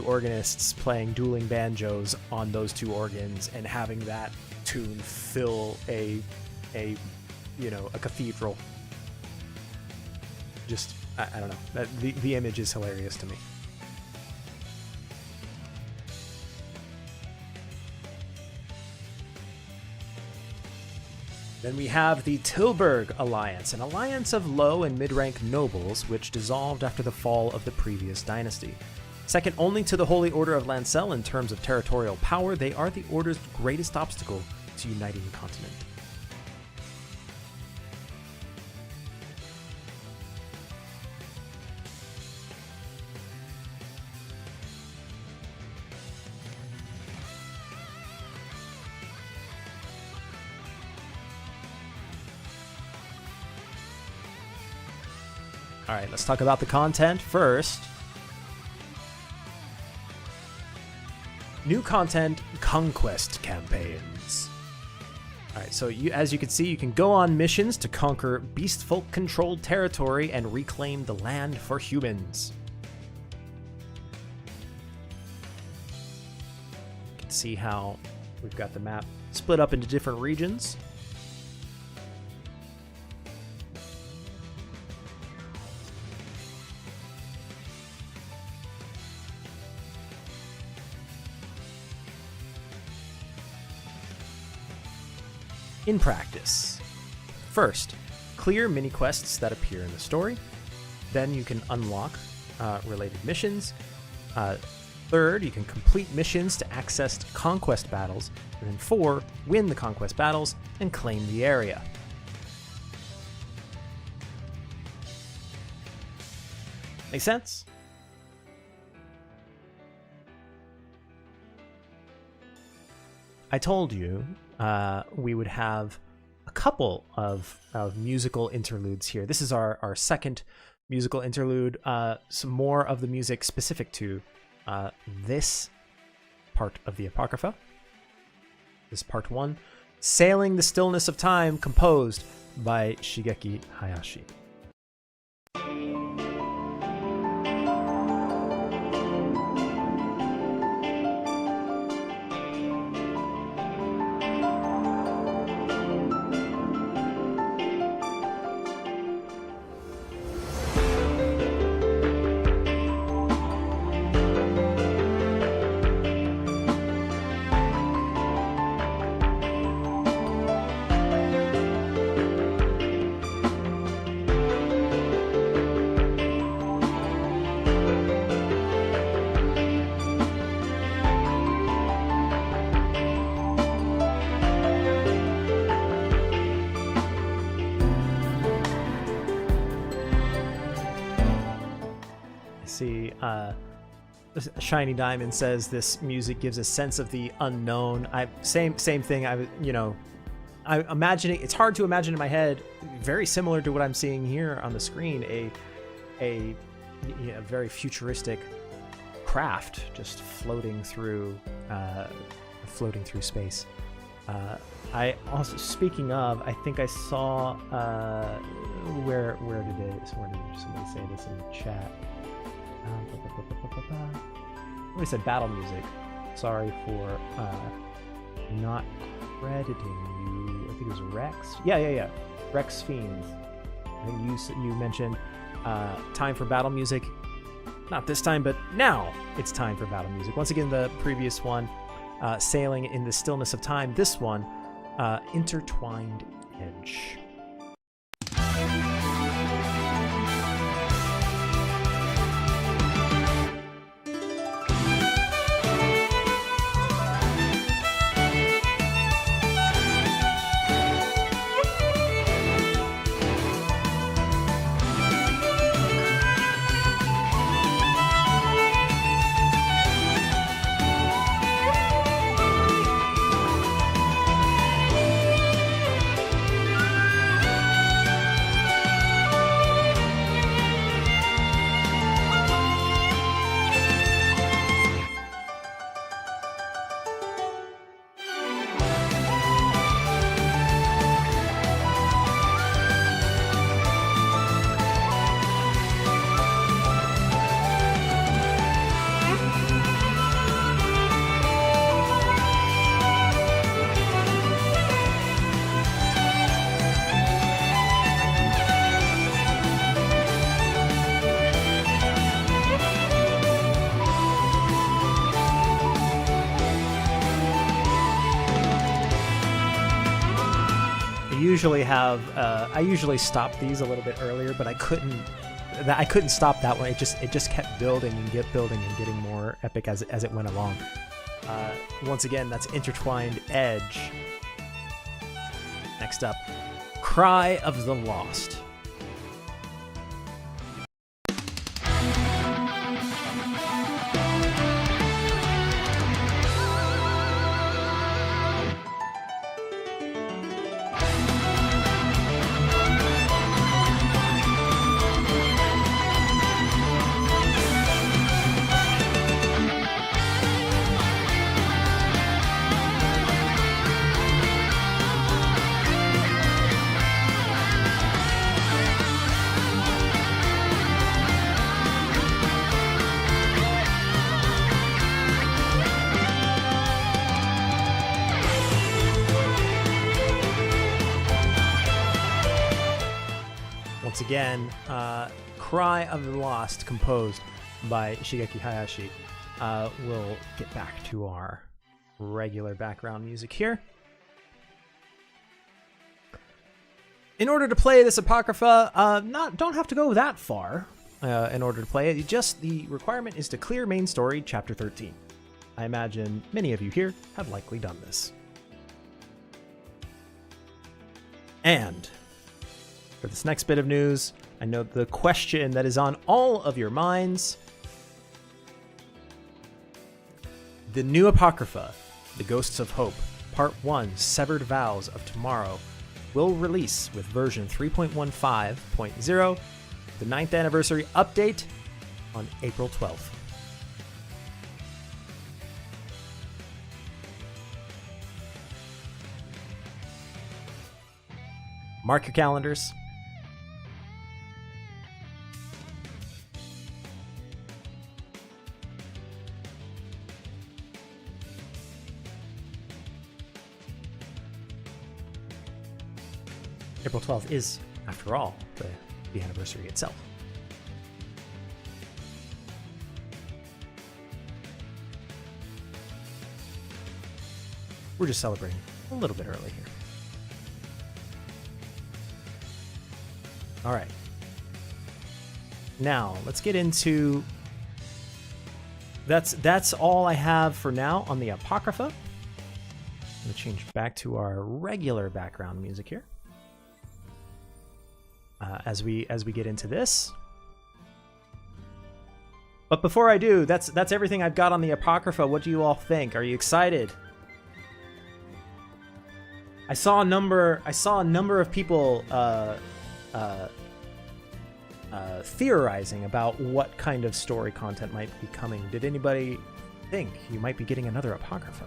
organists playing dueling banjos on those two organs and having that tune fill a cathedral. Just I don't know. The image is hilarious to me. Then we have the Tilburg Alliance, an alliance of low and mid-rank nobles which dissolved after the fall of the previous dynasty. Second only to the Holy Order of Lancel in terms of territorial power, they are the Order's greatest obstacle to uniting the continent. All right, let's talk about the content first. New content, conquest campaigns. All right, so as you can see, you can go on missions to conquer beastfolk-controlled territory and reclaim the land for humans. You can see how we've got the map split up into different regions. In practice. First, clear mini-quests that appear in the story. Then you can unlock related missions. Third, you can complete missions to access conquest battles. And then 4, win the conquest battles and claim the area. Make sense? I told you we would have a couple of musical interludes here. This is our second musical interlude. Some more of the music specific to this part of the Apocrypha. This part 1, Sailing the Stillness of Time, composed by Shigeki Hayashi. See, Shiny Diamond says this music gives a sense of the unknown. Same thing. I imagine it's hard to imagine in my head. Very similar to what I'm seeing here on the screen. A very futuristic craft just floating through space. I also, speaking of, I think I saw where did somebody say this in the chat? We said battle music. Sorry for not crediting you. I think it was Rex. Yeah. Rex Fiends. I think you mentioned time for battle music. not this time, but now it's time for battle music. Once again, the previous one, Sailing in the Stillness of Time. This one, Intertwined Edge. I usually stop these a little bit earlier, but I couldn't stop that one. It just kept building and getting more epic as it went along. Once again, that's Intertwined Edge. Next up, Cry of the Lost. Once again, Cry of the Lost, composed by Shigeki Hayashi. We'll get back to our regular background music here. In order to play this Apocrypha, don't have to go that far in order to play it. Just the requirement is to clear main story, chapter 13. I imagine many of you here have likely done this. And for this next bit of news, I know the question that is on all of your minds. The new Apocrypha, The Ghosts of Hope, Part 1, Severed Vows of Tomorrow, will release with version 3.15.0, the 9th anniversary update on April 12th. Mark your calendars. April 12th is, after all, the anniversary itself. We're just celebrating a little bit early here. All right. Now, let's get into... That's all I have for now on the Apocrypha. I'm going to change back to our regular background music here. As we get into this. But before I do, that's everything I've got on the Apocrypha. What do you all think? Are you excited? I saw a number of people theorizing about what kind of story content might be coming. Did anybody think you might be getting another Apocrypha?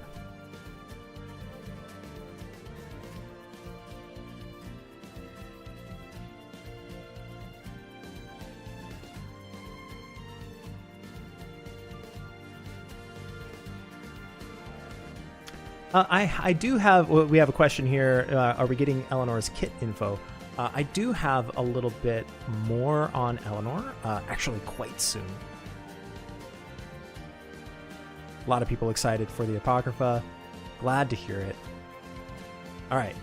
I do have, we have a question here. Are we getting Eleanor's kit info? I do have a little bit more on Eleanor, actually quite soon. A lot of people excited for the Apocrypha. Glad to hear it. All right.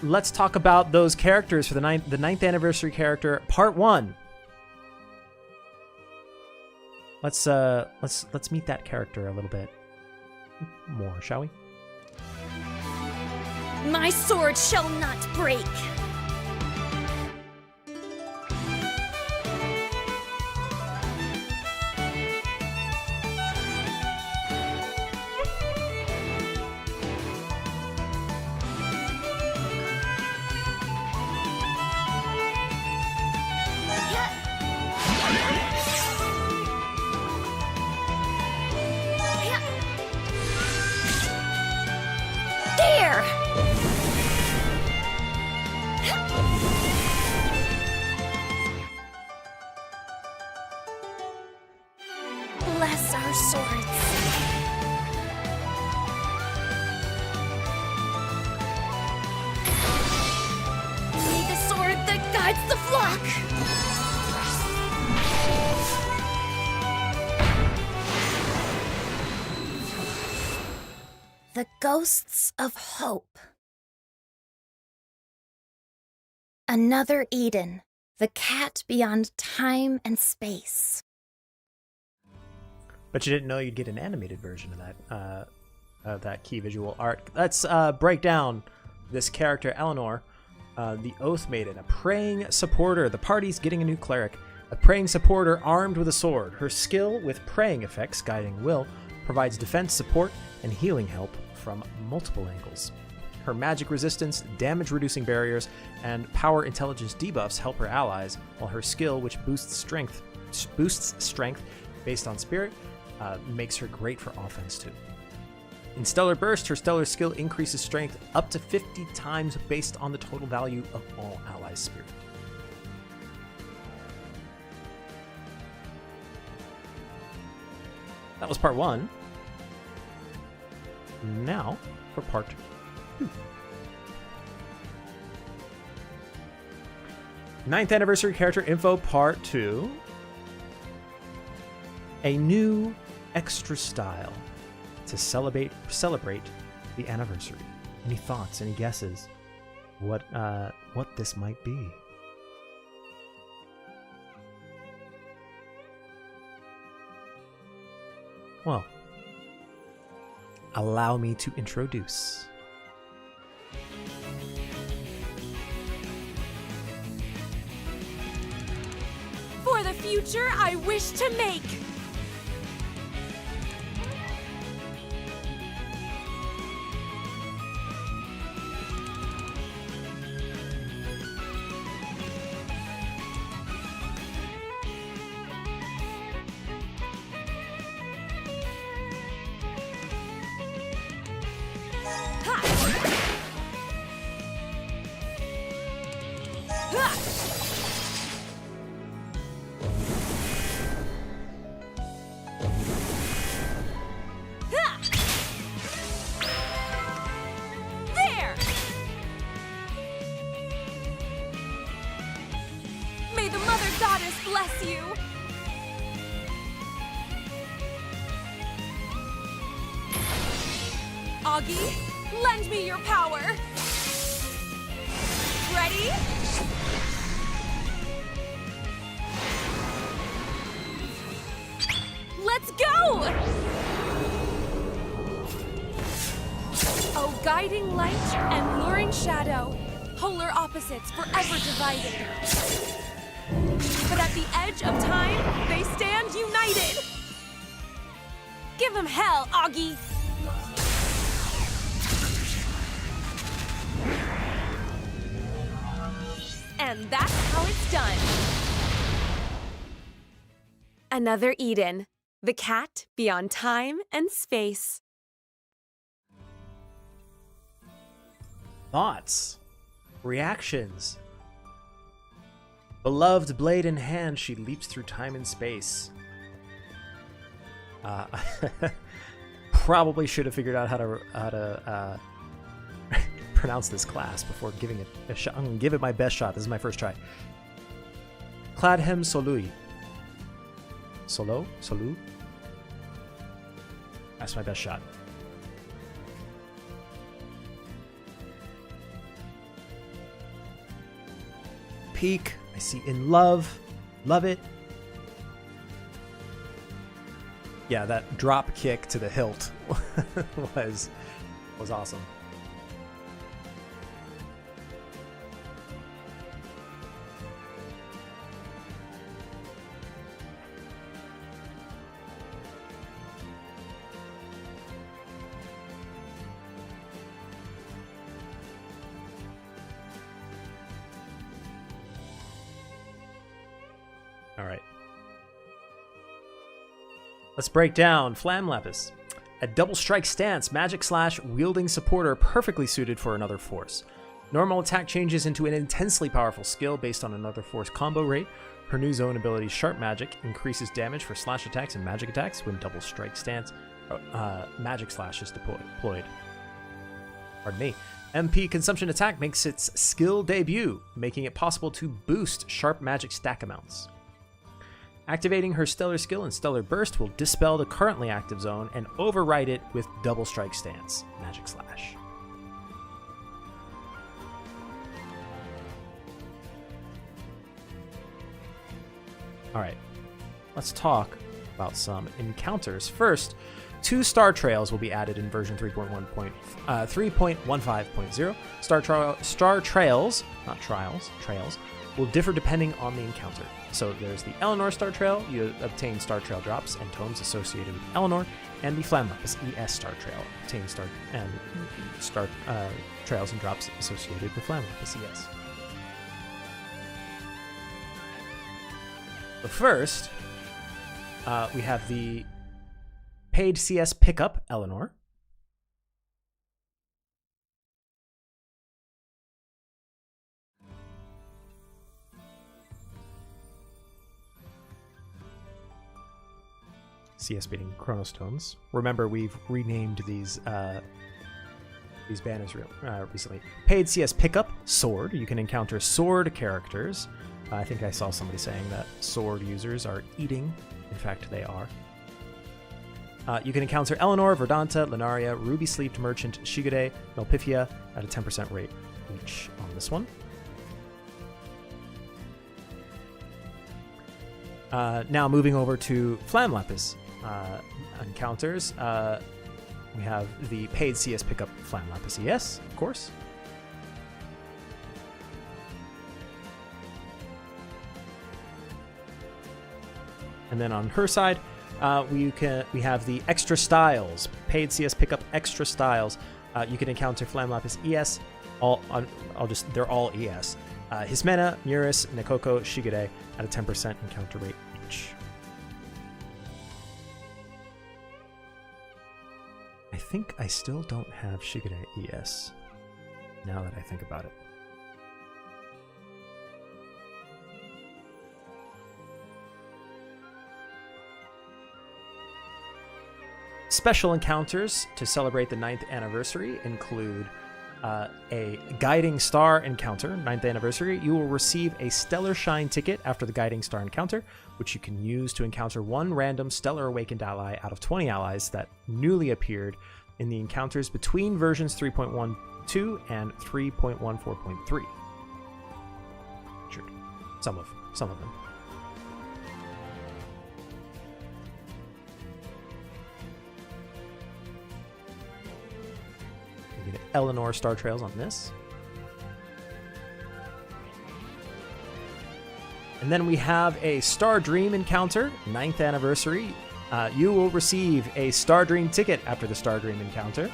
Let's talk about those characters for the ninth anniversary character, part 1. Let's meet that character a little bit more, shall we? My sword shall not break. There! Bless our swords. Be the sword that guides the flock. The ghosts of hope. Another Eden, the cat beyond time and space. But you didn't know you'd get an animated version of that key visual art. Let's break down this character, Eleanor, the Oath Maiden, a praying supporter. The party's getting a new cleric, a praying supporter armed with a sword. Her skill with praying effects, guiding will, provides defense support and healing help from multiple angles. Her magic resistance, damage-reducing barriers, and power intelligence debuffs help her allies, while her skill, which boosts strength based on spirit, makes her great for offense too. In Stellar Burst, her stellar skill increases strength up to 50 times based on the total value of all allies' spirit. That was part 1. Now for part 2. 9th anniversary character info part 2. A new extra style to celebrate the anniversary. Any thoughts? Any guesses? What this might be? Well, allow me to introduce. For the future I wish to make. May the Mother Goddess bless you! Augie, lend me your power! Ready? Let's go! Oh, guiding light and luring shadow, polar opposites forever divided. But at the edge of time, they stand united. Give them hell, Augie. And that's how it's done. Another Eden, the cat beyond time and space. Thoughts, reactions. Beloved blade in hand, she leaps through time and space. Probably should have figured out how to pronounce this class before giving it a shot. I'm gonna give it my best shot. This is my first try. Cladhem Solui. Solo? That's my best shot. Peak. I see In Love. Love it. Yeah, that drop kick to the hilt was awesome. All right. Let's break down Flam Lapis. A double strike stance, magic slash wielding supporter perfectly suited for another force. Normal attack changes into an intensely powerful skill based on another force combo rate. Her new zone ability, Sharp Magic, increases damage for slash attacks and magic attacks when double strike stance magic slash is deployed. Pardon me. MP Consumption Attack makes its skill debut, making it possible to boost Sharp Magic stack amounts. Activating her Stellar Skill and Stellar Burst will dispel the currently active zone and override it with Double Strike Stance, Magic Slash. Alright, let's talk about some encounters. First, 2 Star Trails will be added in version 3.15.0. Star Trails, not trials, trails, will differ depending on the encounter. So there's the Eleanor Star Trail. You obtain Star Trail drops and tomes associated with Eleanor, and the Flam Lapis ES Star Trail. Obtain Star Trails and drops associated with Flam Lapis ES. So first, we have the paid CS pickup Eleanor. CS beating Chronos Tomes. Remember, we've renamed these banners recently. Paid CS pickup Sword. You can encounter Sword characters. I think I saw somebody saying that Sword users are eating. In fact, they are. You can encounter Eleanor, Verdanta, Lunaria, Ruby Sleeved Merchant, Shigure, Melpifia at a 10% rate each on this one. Now moving over to Flam Lapis encounters. We have the paid CS pickup Flam Lapis ES, of course. And then on her side, we have the extra styles, paid CS pickup extra styles. You can encounter Flam Lapis ES. They're all ES. Hismena, Muris, Nekoko, Shigure at a 10% encounter rate each. I think I still don't have Shigure ES, now that I think about it. Special encounters to celebrate the 9th anniversary include a Guiding Star encounter, 9th anniversary. You will receive a Stellar Shine ticket after the Guiding Star encounter, which you can use to encounter one random Stellar Awakened ally out of 20 allies that newly appeared in the encounters between versions 3.12 and 3.14.3. Sure. Some of them. We get Eleanor Star Trails on this. And then we have a Star Dream encounter, 9th anniversary. You will receive a Star Dream ticket after the Star Dream encounter.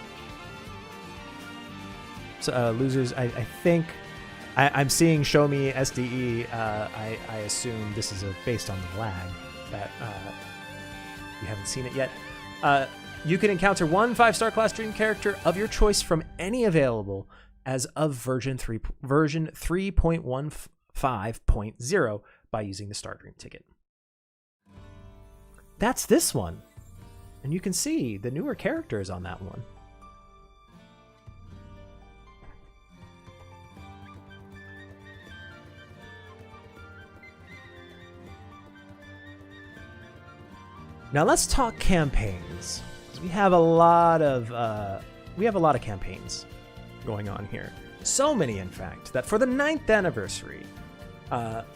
So, losers, I think I'm seeing Show Me SDE. I assume this is based on the lag that you haven't seen it yet. You can encounter one 5-star class Dream character of your choice from any available as of version 3.15.0 by using the Star Dream ticket. That's this one. And you can see the newer characters on that one. Now let's talk campaigns. 'Cause we have a lot of campaigns going on here. So many, in fact, that for the 9th anniversary,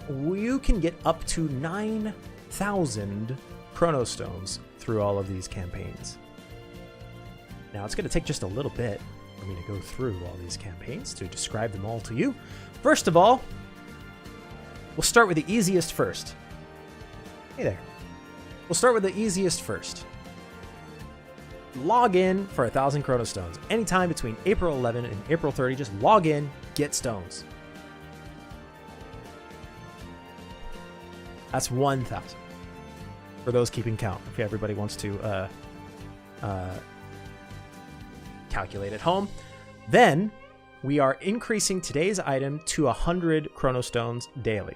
you can get up to 9,000 chronostones through all of these campaigns. Now it's going to take just a little bit for me to go through all these campaigns to describe them all to you. First of all, we'll start with the easiest first. Hey there. We'll start with the easiest first. Log in for 1,000 chronostones. Anytime between April 11 and April 30, just log in, get stones. That's 1,000. For those keeping count, if everybody wants to calculate at home. Then we are increasing today's item to 100 chronostones daily.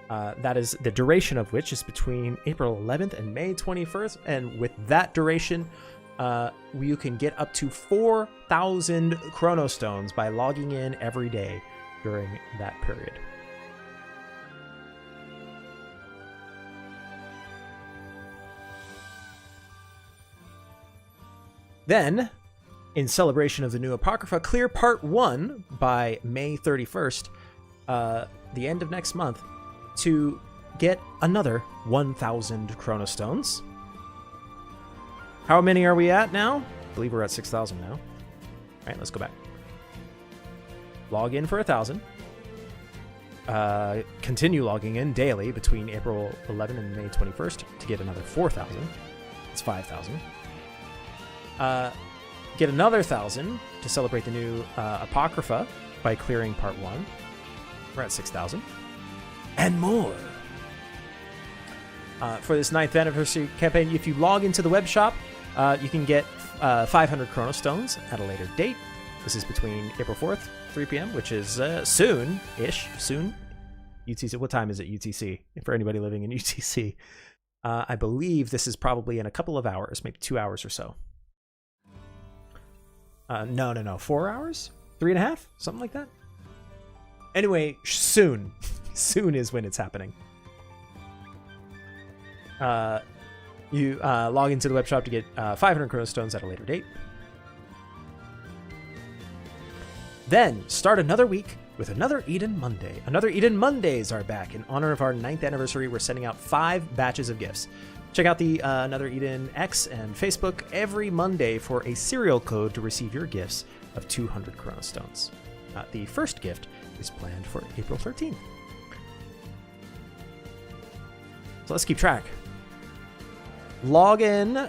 That is the duration of which is between April 11th and May 21st. And with that duration, you can get up to 4,000 chronostones by logging in every day during that period. Then, in celebration of the new Apocrypha, clear Part 1 by May 31st, the end of next month, to get another 1,000 chronostones. How many are we at now? I believe we're at 6,000 now. All right, let's go back. Log in for 1,000. Continue logging in daily between April 11 and May 21st to get another 4,000. It's 5,000. Get another 1,000 to celebrate the new Apocrypha by clearing Part 1. We're at 6,000. And more. For this 9th anniversary campaign, if you log into the web shop, you can get 500 chronostones at a later date. This is between April 4th, 3 p.m., which is soon-ish. Soon. UTC. What time is it, UTC? For anybody living in UTC. I believe this is probably in a couple of hours, maybe 2 hours or so. No. 4 hours? 3.5? Something like that? Anyway, soon. Soon is when it's happening. You log into the web shop to get 500 chronostones at a later date. Then start another week with another Eden Monday. Another Eden Mondays are back. In honor of our 9th anniversary, we're sending out 5 batches of gifts. Check out the Another Eden X and Facebook every Monday for a serial code to receive your gifts of 200 chronostones. The first gift is planned for April 13th. So let's keep track. Log in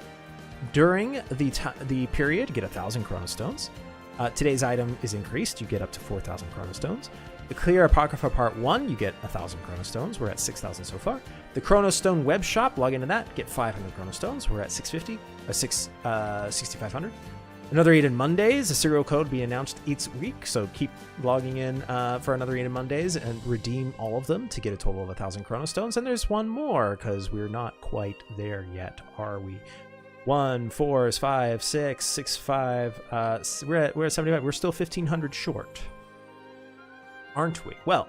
during the period to get 1,000 chronostones. Today's item is increased. You get up to 4,000 chronostones. The Clear Apocrypha Part 1, you get 1,000 chronostones. We're at 6,000 so far. The Chronostone web shop, log into that, get 500 chronostones. We're at 6,500. Another Eden Mondays, a serial code be announced each week, so keep logging in for Another Eden Mondays and redeem all of them to get a total of 1,000 chronostones. And there's one more, because we're not quite there yet, are we? 1, 4, 5, 6, 6, 5. We're at 75. We're still 1,500 short, aren't we? Well,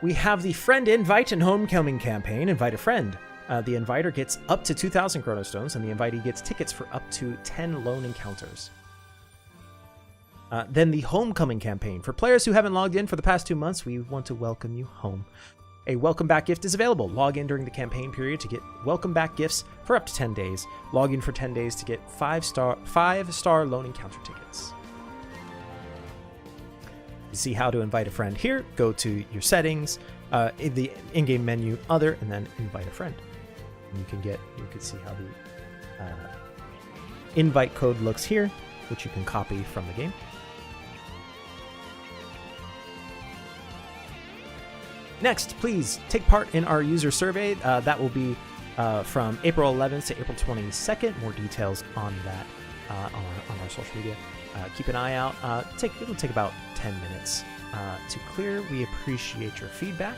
we have the Friend Invite and Homecoming campaign. Invite a friend. The inviter gets up to 2,000 chronostones, and the invitee gets tickets for up to 10 lone encounters. Then the Homecoming campaign. For players who haven't logged in for the past 2 months, we want to welcome you home. A welcome back gift is available. Log in during the campaign period to get welcome back gifts for up to 10 days. Log in for 10 days to get 5-star lone encounter tickets. You see how to invite a friend here. Go to your settings, in the in-game menu, other, and then invite a friend. And you can see how the invite code looks here, which you can copy from the game. Next, please take part in our user survey. That will be from April 11th to April 22nd. More details on that on our social media. Keep an eye out. It'll take about 10 minutes to clear. We appreciate your feedback.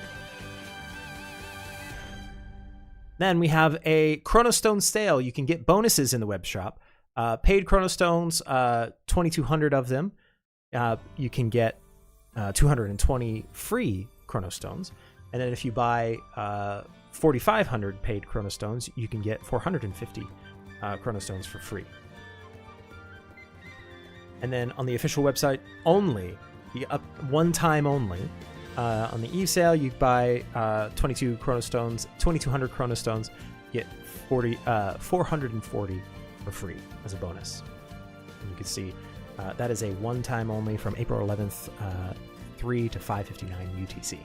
Then we have a Chronostone sale. You can get bonuses in the web shop. Paid Chronostones, 2,200 of them. You can get 220 free Chronostones. And then if you buy 4,500 paid chronostones, you can get 450 chronostones for free. And then on the official website only, one time only, on the Eve sale, you buy 2200 chronostones, get 440 for free as a bonus. And you can see that is a one time only from April 11th, 3 to 5:59 UTC.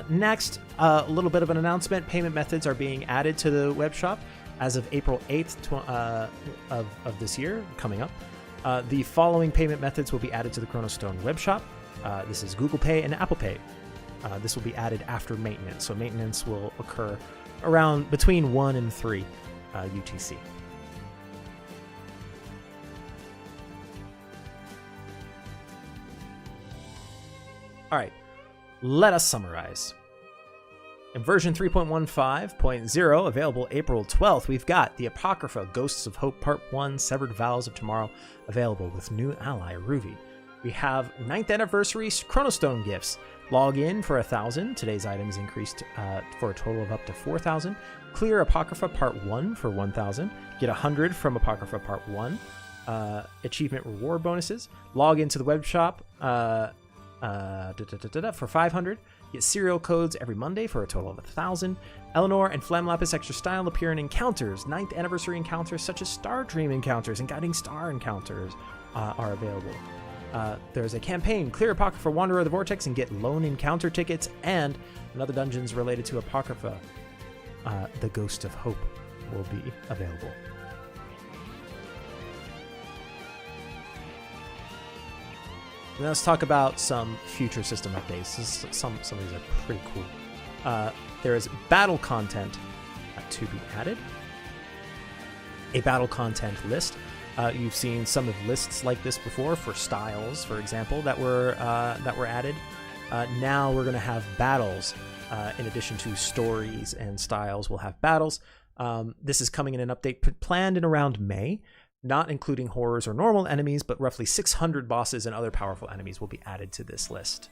Next, a little bit of an announcement. Payment methods are being added to the web shop as of April 8th of this year, coming up. The following payment methods will be added to the Chronostone web shop. This is Google Pay and Apple Pay. This will be added after maintenance, so maintenance will occur around between 1 and 3 UTC. All right, let us summarize. In version 3.15.0, available April 12th, we've got the Apocrypha Ghosts of Hope Part 1 Severed Vows of Tomorrow available with new ally Ruby. We have 9th Anniversary Chronostone gifts. Log in for 1,000. Today's items increased for a total of up to 4,000. Clear Apocrypha Part 1 for 1,000. Get 100 from Apocrypha Part 1. Achievement reward bonuses. Log into the web shop for 500. Get serial codes every Monday for a total of 1,000. Eleanor and Flamlapis Extra Style appear in encounters. 9th Anniversary encounters such as Star Dream encounters and Guiding Star encounters are available. There's a campaign, Clear Apocrypha Wanderer of the Vortex and get lone encounter tickets, and another dungeons related to Apocrypha, the Ghost of Hope, will be available. Now let's talk about some future system updates. Some of these are pretty cool. There is battle content to be added. A battle content list. You've seen some of lists like this before for styles, for example, that were added. Now we're going to have battles. In addition to stories and styles, we'll have battles. This is coming in an update planned in around May. Not including horrors or normal enemies, but roughly 600 bosses and other powerful enemies will be added to this list.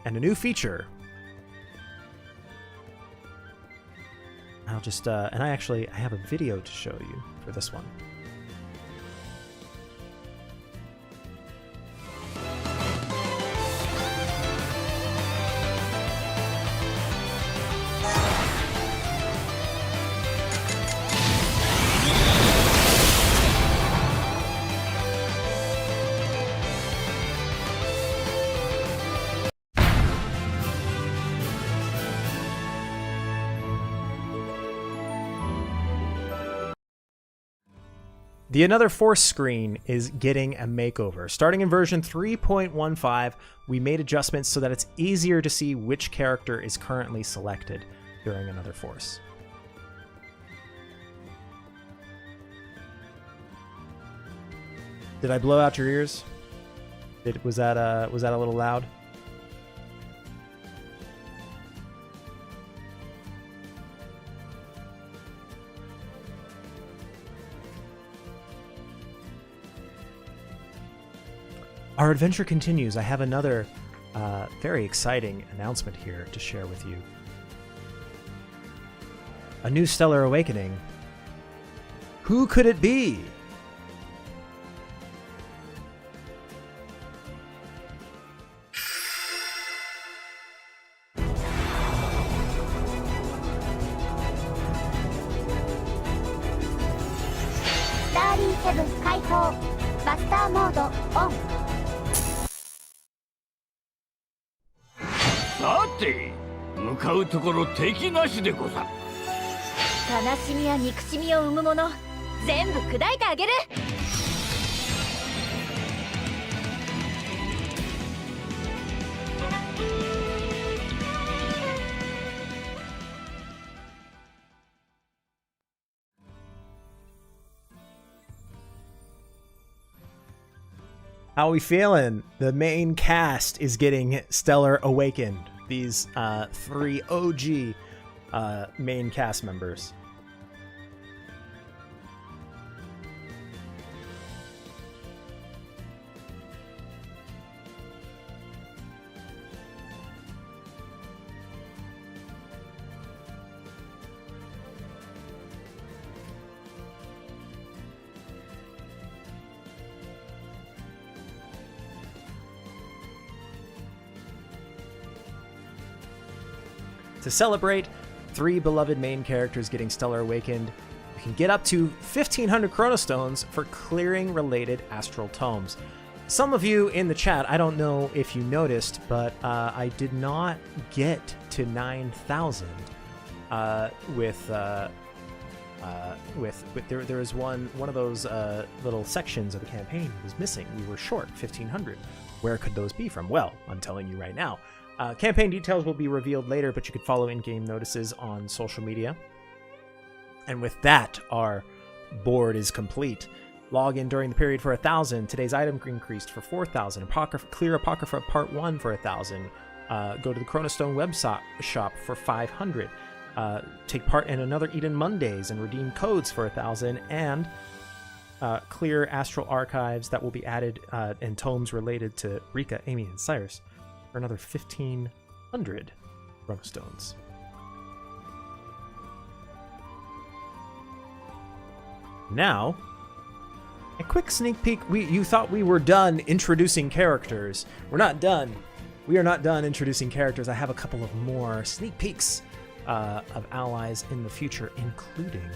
And a new feature. I'll just, and I have a video to show you for this one. The Another Force screen is getting a makeover. Starting in version 3.15, we made adjustments so that it's easier to see which character is currently selected during Another Force. Did I blow out your ears? Was that a little loud? Our adventure continues. I have another very exciting announcement here to share with you. A new stellar awakening. Who could it be? Starry7 開放バスターモードオンさて向かうところ敵なしでござる。悲しみや憎しみを生むもの全部砕いてあげる。How are we feeling? The main cast is getting Stellar Awakened. These 3 OG main cast members. To celebrate 3 beloved main characters getting Stellar Awakened, you can get up to 1,500 Chronostones for clearing related astral tomes. Some of you in the chat, I don't know if you noticed, but I did not get to 9,000 with there was one of those little sections of the campaign was missing. We were short 1,500. Where could those be from? Well, I'm telling you right now. Campaign details will be revealed later, but you could follow in-game notices on social media. And with that, our board is complete. Log in during the period for 1,000. Today's item increased for 4,000. Clear Apocrypha Part 1 for 1,000. Go to the Chronostone shop for 500. Take part in another Eden Mondays and redeem codes for 1,000. And clear Astral Archives that will be added and tomes related to Rika, Amy, and Cyrus for another 1,500 Chronostones. Now, a quick sneak peek. You thought we were done introducing characters. We're not done. We are not done introducing characters. I have a couple of more sneak peeks of allies in the future, including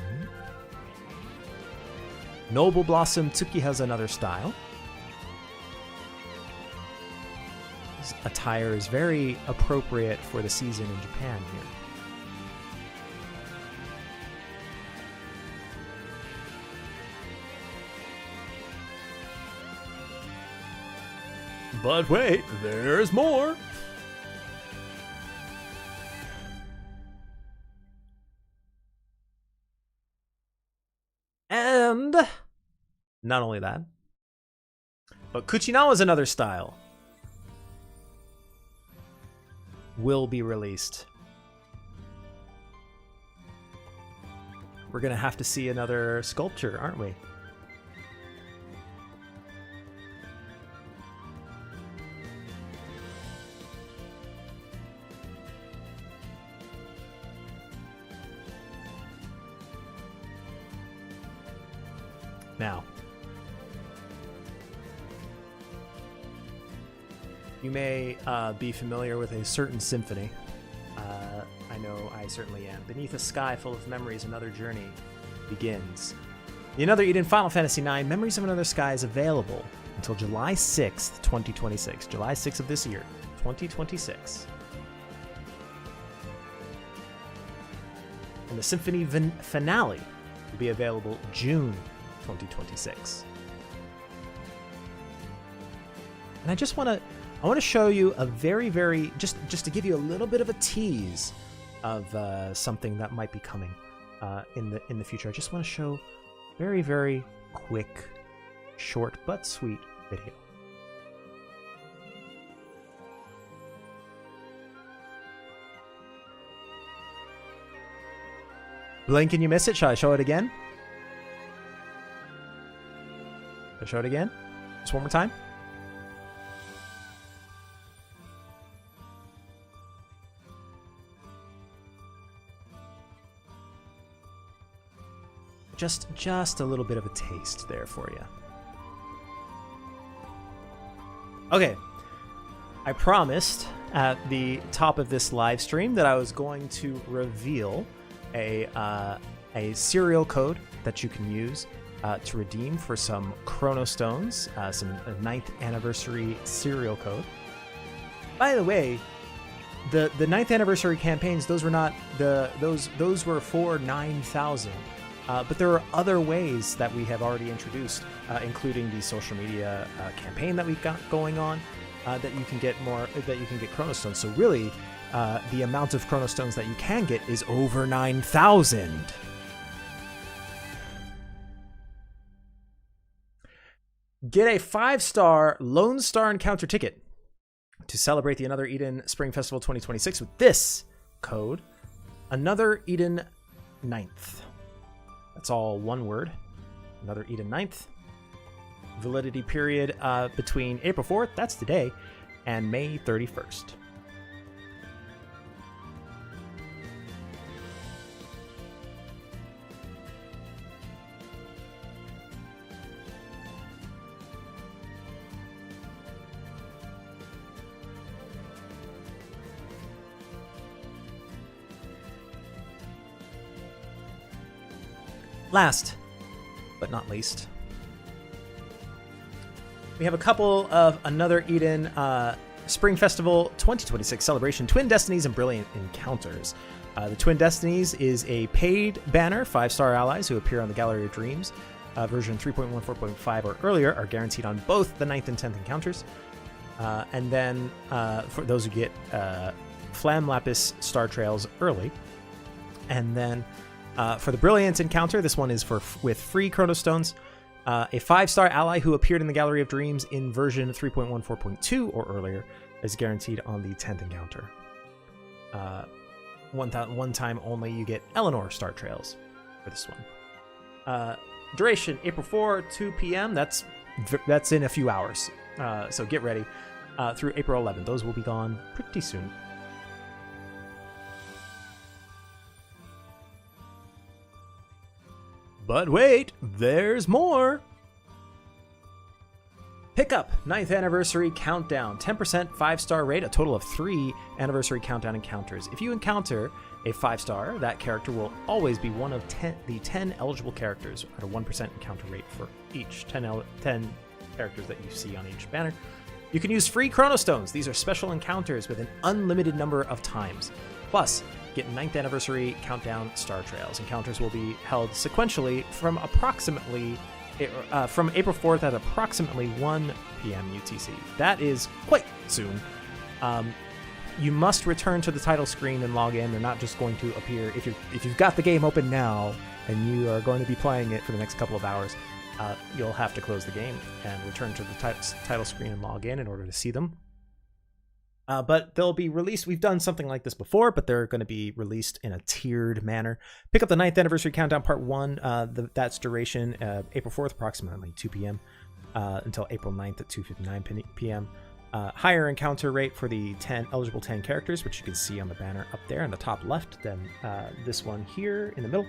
Noble Blossom Tsuki has another style. His attire is very appropriate for the season in Japan here. But wait, there's more! And not only that, but Kuchinawa's another style will be released. We're gonna have to see another sculpture, aren't we? Now, you may be familiar with a certain symphony. I know I certainly am. Beneath a sky full of memories, another journey begins. The Another Eden Final Fantasy IX Memories of Another Sky is available until July 6th, 2026. July 6th of this year, 2026. And the Symphony finale will be available June 2026. And I just want to show you a very just to give you a little bit of a tease of something that might be coming in the future. I just want to show very quick, short but sweet video. Blink and you miss it. Shall I show it again? Show it again? Just one more time? Just a little bit of a taste there for you. Okay. I promised at the top of this live stream that I was going to reveal a serial code that you can use to redeem for some Chronostones, some 9th anniversary serial code. By the way, the 9th anniversary campaigns, those were not those were for 9,000. But there are other ways that we have already introduced, including the social media campaign that we've got going on, that you can get Chronostones. So really, the amount of Chronostones that you can get is over 9,000. Get a 5-star Lone Star Encounter ticket to celebrate the Another Eden Spring Festival 2026 with this code, Another Eden 9th. That's all one word, Another Eden 9th. Validity period between April 4th, that's today, and May 31st. last but not least, we have a couple of Another Eden Spring Festival 2026 celebration Twin Destinies and Brilliant Encounters. The Twin Destinies is a paid banner. 5-star allies who appear on the Gallery of Dreams version 3.1, 4.5, or earlier are guaranteed on both the 9th and 10th encounters. And then for those who get Flam Lapis Star Trails early. And then for the Brilliant Encounter, this one is with free Chronostones. A 5-star ally who appeared in the Gallery of Dreams in version 3.1, 4.2, or earlier is guaranteed on the 10th encounter. One time only, you get Eleanor Star Trails for this one. Duration, April 4, 2 p.m. That's in a few hours. So get ready. Through April 11. Those will be gone pretty soon. But wait, there's more! Pick up 9th Anniversary Countdown. 10% 5-star rate, a total of 3 Anniversary Countdown encounters. If you encounter a 5-star, that character will always be one of the 10 eligible characters at a 1% encounter rate for each 10 characters that you see on each banner. You can use free Chronostones. These are special encounters with an unlimited number of times. Plus, get 9th Anniversary Countdown Star Trails. Encounters will be held sequentially from April 4th at approximately 1 p.m. UTC. That is quite soon. You must return to the title screen and log in. They're not just going to appear if you've got the game open now and you are going to be playing it for the next couple of hours. You'll have to close the game and return to the title screen and log in order to see them. But they'll be released. We've done something like this before, but they're going to be released in a tiered manner. Pick up the 9th Anniversary Countdown Part 1. That's duration April 4th, approximately 2 p.m. Until April 9th at 2:59 p.m. Higher encounter rate for the eligible 10 characters, which you can see on the banner up there in the top left, than this one here in the middle.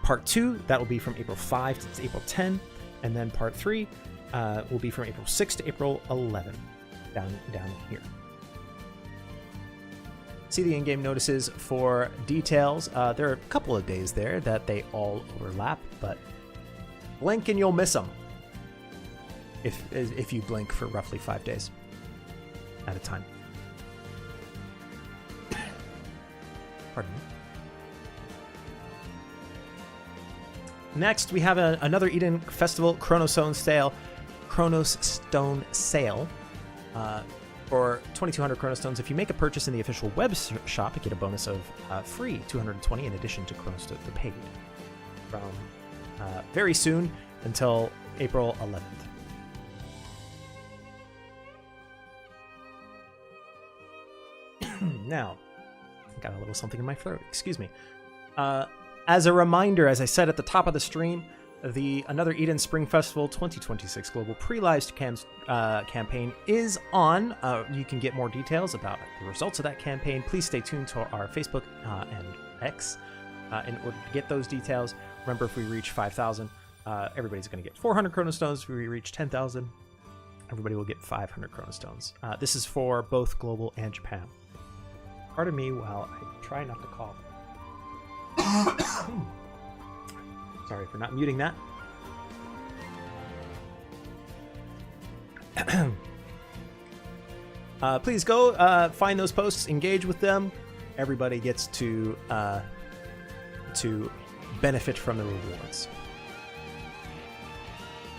Part 2, that will be from April 5 to April 10. And then Part 3 will be from April 6 to April 11. Down here. See the in-game notices for details. There are a couple of days there that they all overlap, but blink and you'll miss them. If you blink for roughly 5 days at a time. Pardon me. Next, we have another Eden Festival Chronos Stone sale. For 2,200 Chronostones, if you make a purchase in the official web shop, you get a bonus of free 220 in addition to Chronostones the paid from very soon until April 11th. Now, got a little something in my throat. Excuse me. As a reminder, as I said at the top of the stream, the Another Eden Spring Festival 2026 Global Pre-Lived campaign is on. You can get more details about the results of that campaign. Please stay tuned to our Facebook and X in order to get those details. Remember, if we reach 5,000, everybody's going to get 400 Chronostones. If we reach 10,000, everybody will get 500 Chronostones. This is for both global and Japan. Pardon me while I try not to cough. Sorry for not muting that. Please go find those posts, engage with them. Everybody gets to benefit from the rewards.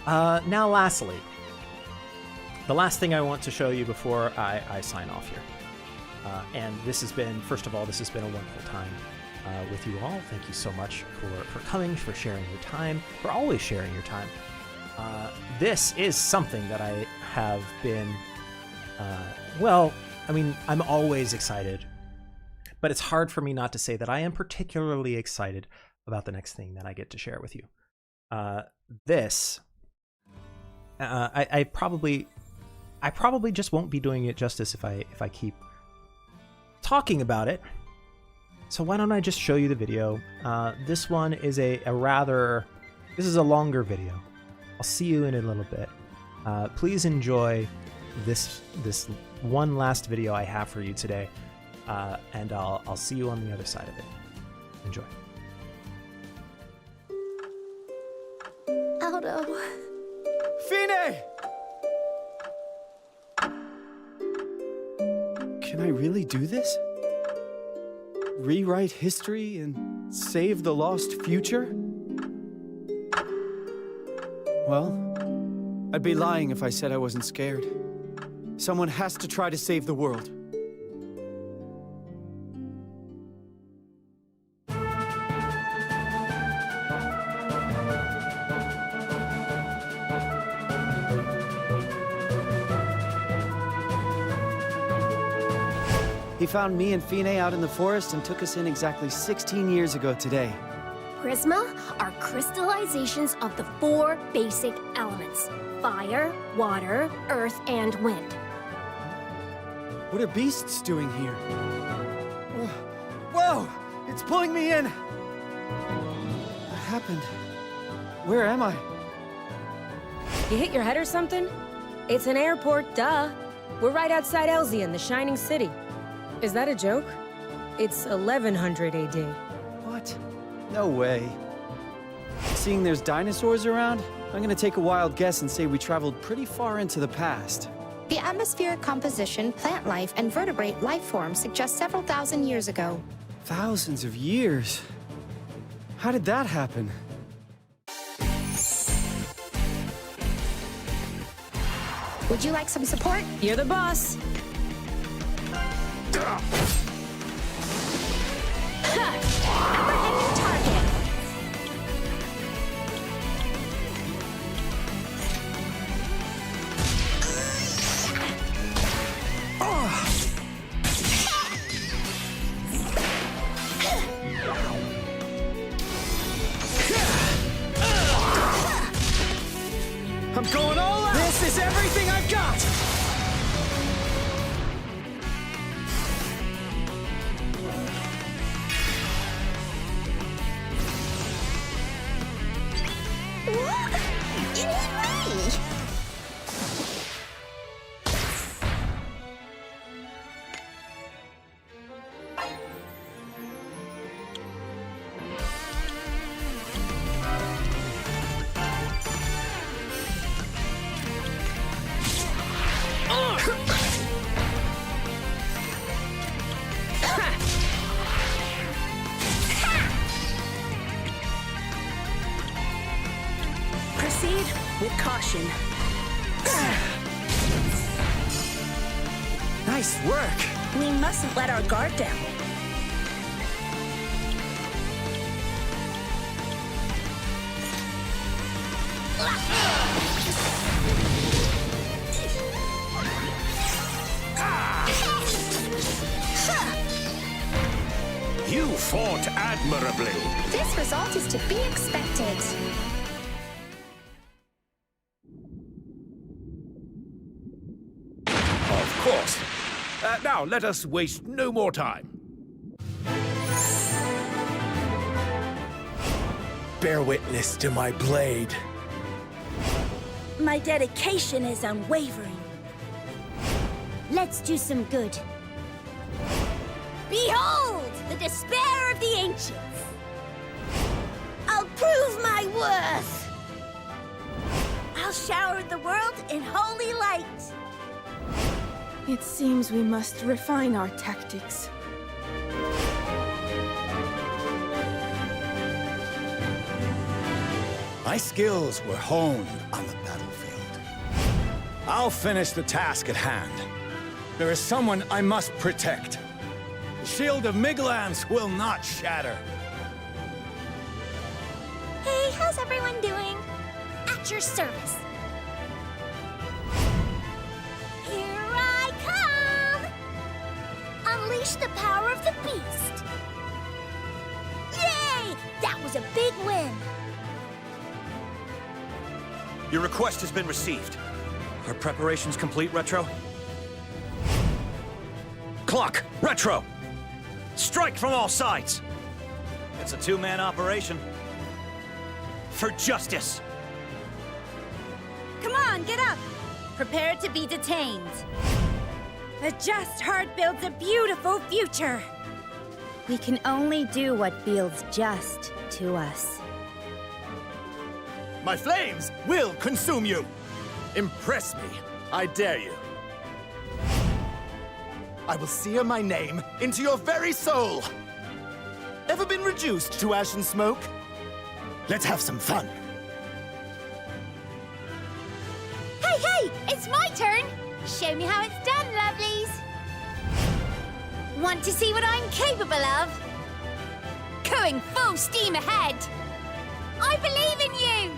Now, lastly, the last thing I want to show you before I sign off here. And this has been, first of all, this has been a wonderful time with you all. Thank you so much for coming, for sharing your time, for always sharing your time. This is something that I have been, well, I mean, I'm always excited, but it's hard for me not to say that I am particularly excited about the next thing that I get to share with you. I probably just won't be doing it justice if I keep talking about it. So why don't I just show you the video? This one is this is a longer video. I'll see you in a little bit. Please enjoy this one last video I have for you today, and I'll see you on the other side of it. Enjoy. Can I really do this? Rewrite history and save the lost future? Well, I'd be lying if I said I wasn't scared. Someone has to try to save the world. He found me and Fine out in the forest and took us in exactly 16 years ago today. Prisma are crystallizations of the 4 basic elements: fire, water, earth, and wind. What are beasts doing here? Whoa! It's pulling me in! What happened? Where am I? You hit your head or something? It's an airport, duh. We're right outside Elzian, the Shining City. Is that a joke? It's 1100 AD. What? No way. Seeing there's dinosaurs around, I'm gonna take a wild guess and say we traveled pretty far into the past. The atmospheric composition, plant life, and vertebrate life forms suggest several thousand years ago. Thousands of years? How did that happen? Would you like some support? You're the boss. Apprehending target. I'm going all out! This is everything I've got! What? You need me! Proceed with caution. Nice work! We mustn't let our guard down. You fought admirably. This result is to be expected. Of course. Now, let us waste no more time. Bear witness to my blade. My dedication is unwavering. Let's do some good. Behold, the despair of the ancients. I'll prove my worth. I'll shower the world in holy light. It seems we must refine our tactics. My skills were honed on the battlefield. I'll finish the task at hand. There is someone I must protect. The shield of Miglans will not shatter. Hey, how's everyone doing? At your service. Here I come! Unleash the power of the beast. Yay! That was a big win. Your request has been received. Are preparations complete, Retro? Clock! Retro! Strike from all sides! It's a two-man operation. For justice! Come on, get up! Prepare to be detained. A just heart builds a beautiful future. We can only do what feels just to us. My flames will consume you! Impress me, I dare you. I will sear my name into your very soul. Ever been reduced to ash and smoke? Let's have some fun. Hey, hey! It's my turn! Show me how it's done, lovelies! Want to see what I'm capable of? Going full steam ahead! I believe in you!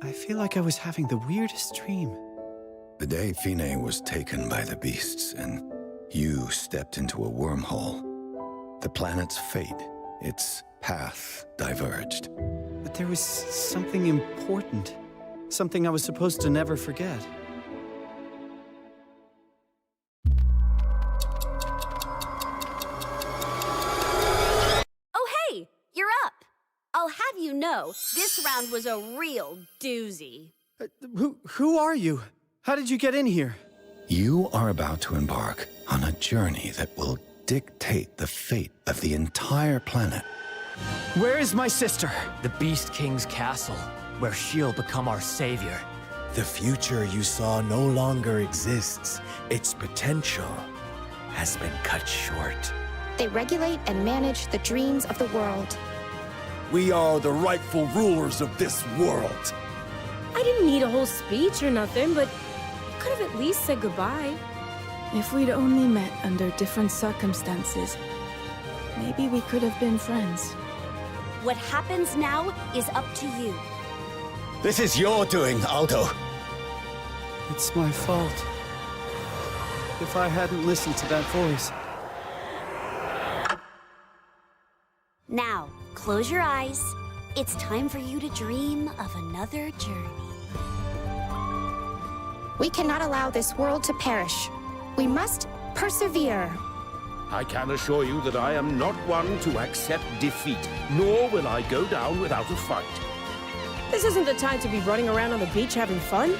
I feel like I was having the weirdest dream. The day Fine was taken by the beasts and you stepped into a wormhole. The planet's fate, its path diverged. But there was something important. Something I was supposed to never forget. Oh, hey! You're up! I'll have you know, this round was a real doozy. Who are you? How did you get in here? You are about to embark on a journey that will dictate the fate of the entire planet. Where is my sister? The Beast King's castle, where she'll become our savior. The future you saw no longer exists. Its potential has been cut short. They regulate and manage the dreams of the world. We are the rightful rulers of this world. I didn't need a whole speech or nothing, but you could have at least said goodbye. If we'd only met under different circumstances, maybe we could have been friends. What happens now is up to you. This is your doing, Aldo. It's my fault. If I hadn't listened to that voice. Now, close your eyes. It's time for you to dream of another journey. We cannot allow this world to perish. We must persevere. I can assure you that I am not one to accept defeat, nor will I go down without a fight. This isn't the time to be running around on the beach having fun.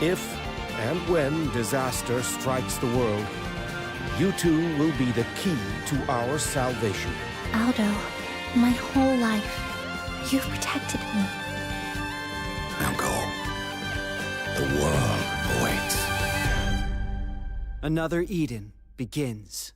If and when disaster strikes the world, you two will be the key to our salvation. Aldo, my whole life, you've protected me. Now go. The world awaits. Another Eden begins.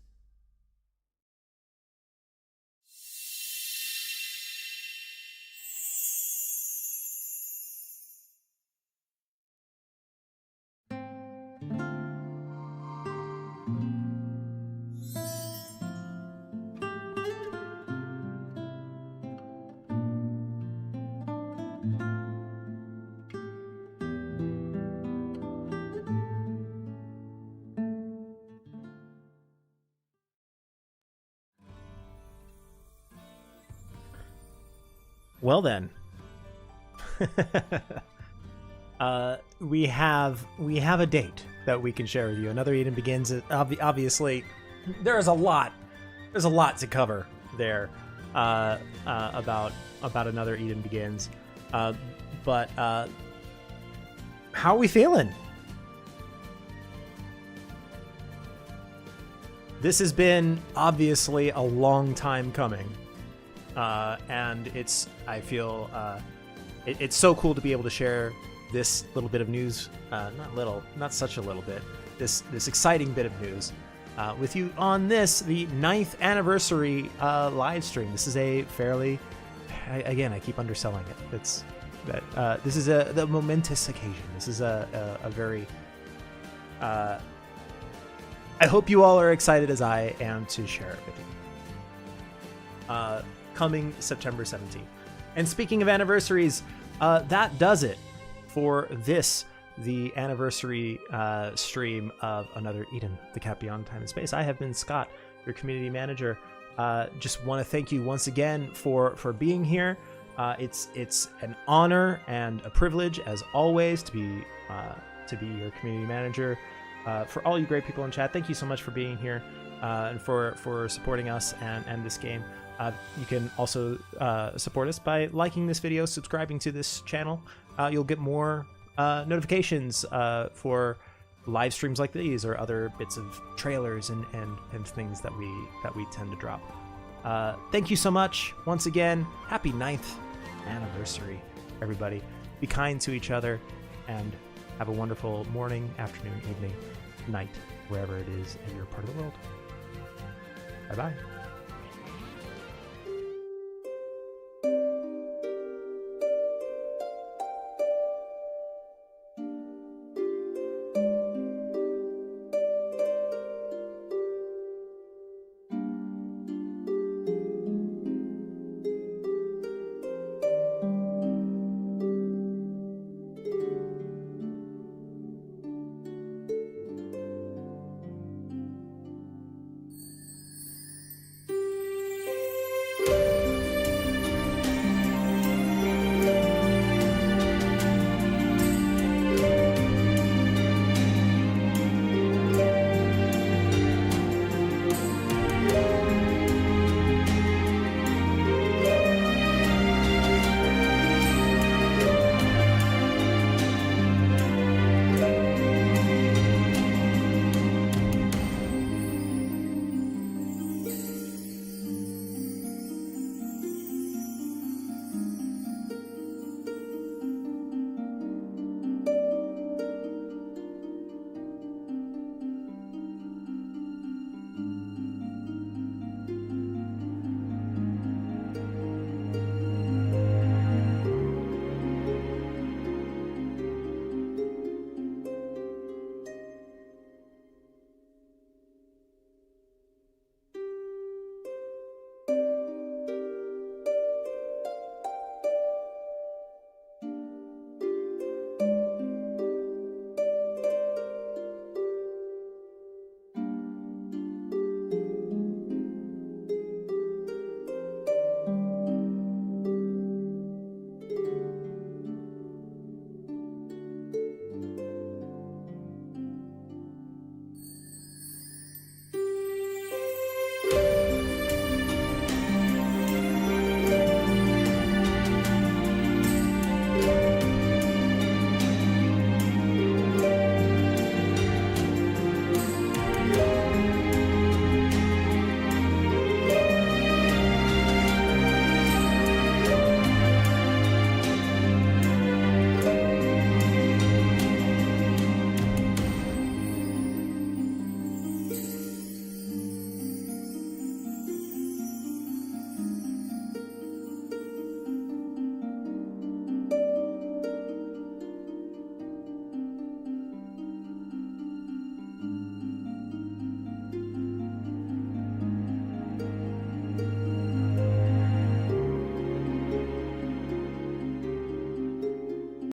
Well then, we have a date that we can share with you. Another Eden Begins. Obviously, there's a lot to cover there about Another Eden Begins. But how are we feeling? This has been obviously a long time coming. And I feel it's so cool to be able to share this little bit of news, not such a little bit, this exciting bit of news with you on the 9th anniversary live stream. This is a fairly, again, I keep underselling it. This is the momentous occasion. This is a very, I hope you all are excited as I am to share it with you. Coming September 17th. And speaking of anniversaries, that does it for the anniversary stream of Another Eden, the Cat Beyond Time and Space. I have been Scott, your community manager. Just want to thank you once again for being here. It's an honor and a privilege, as always, to be your community manager. For all you great people in chat, thank you so much for being here and for supporting us and this game. You can also support us by liking this video, subscribing to this channel. You'll get more notifications for live streams like these or other bits of trailers and things that we tend to drop. Thank you so much. Once again, happy 9th anniversary, everybody. Be kind to each other and have a wonderful morning, afternoon, evening, night, wherever it is in your part of the world. Bye-bye.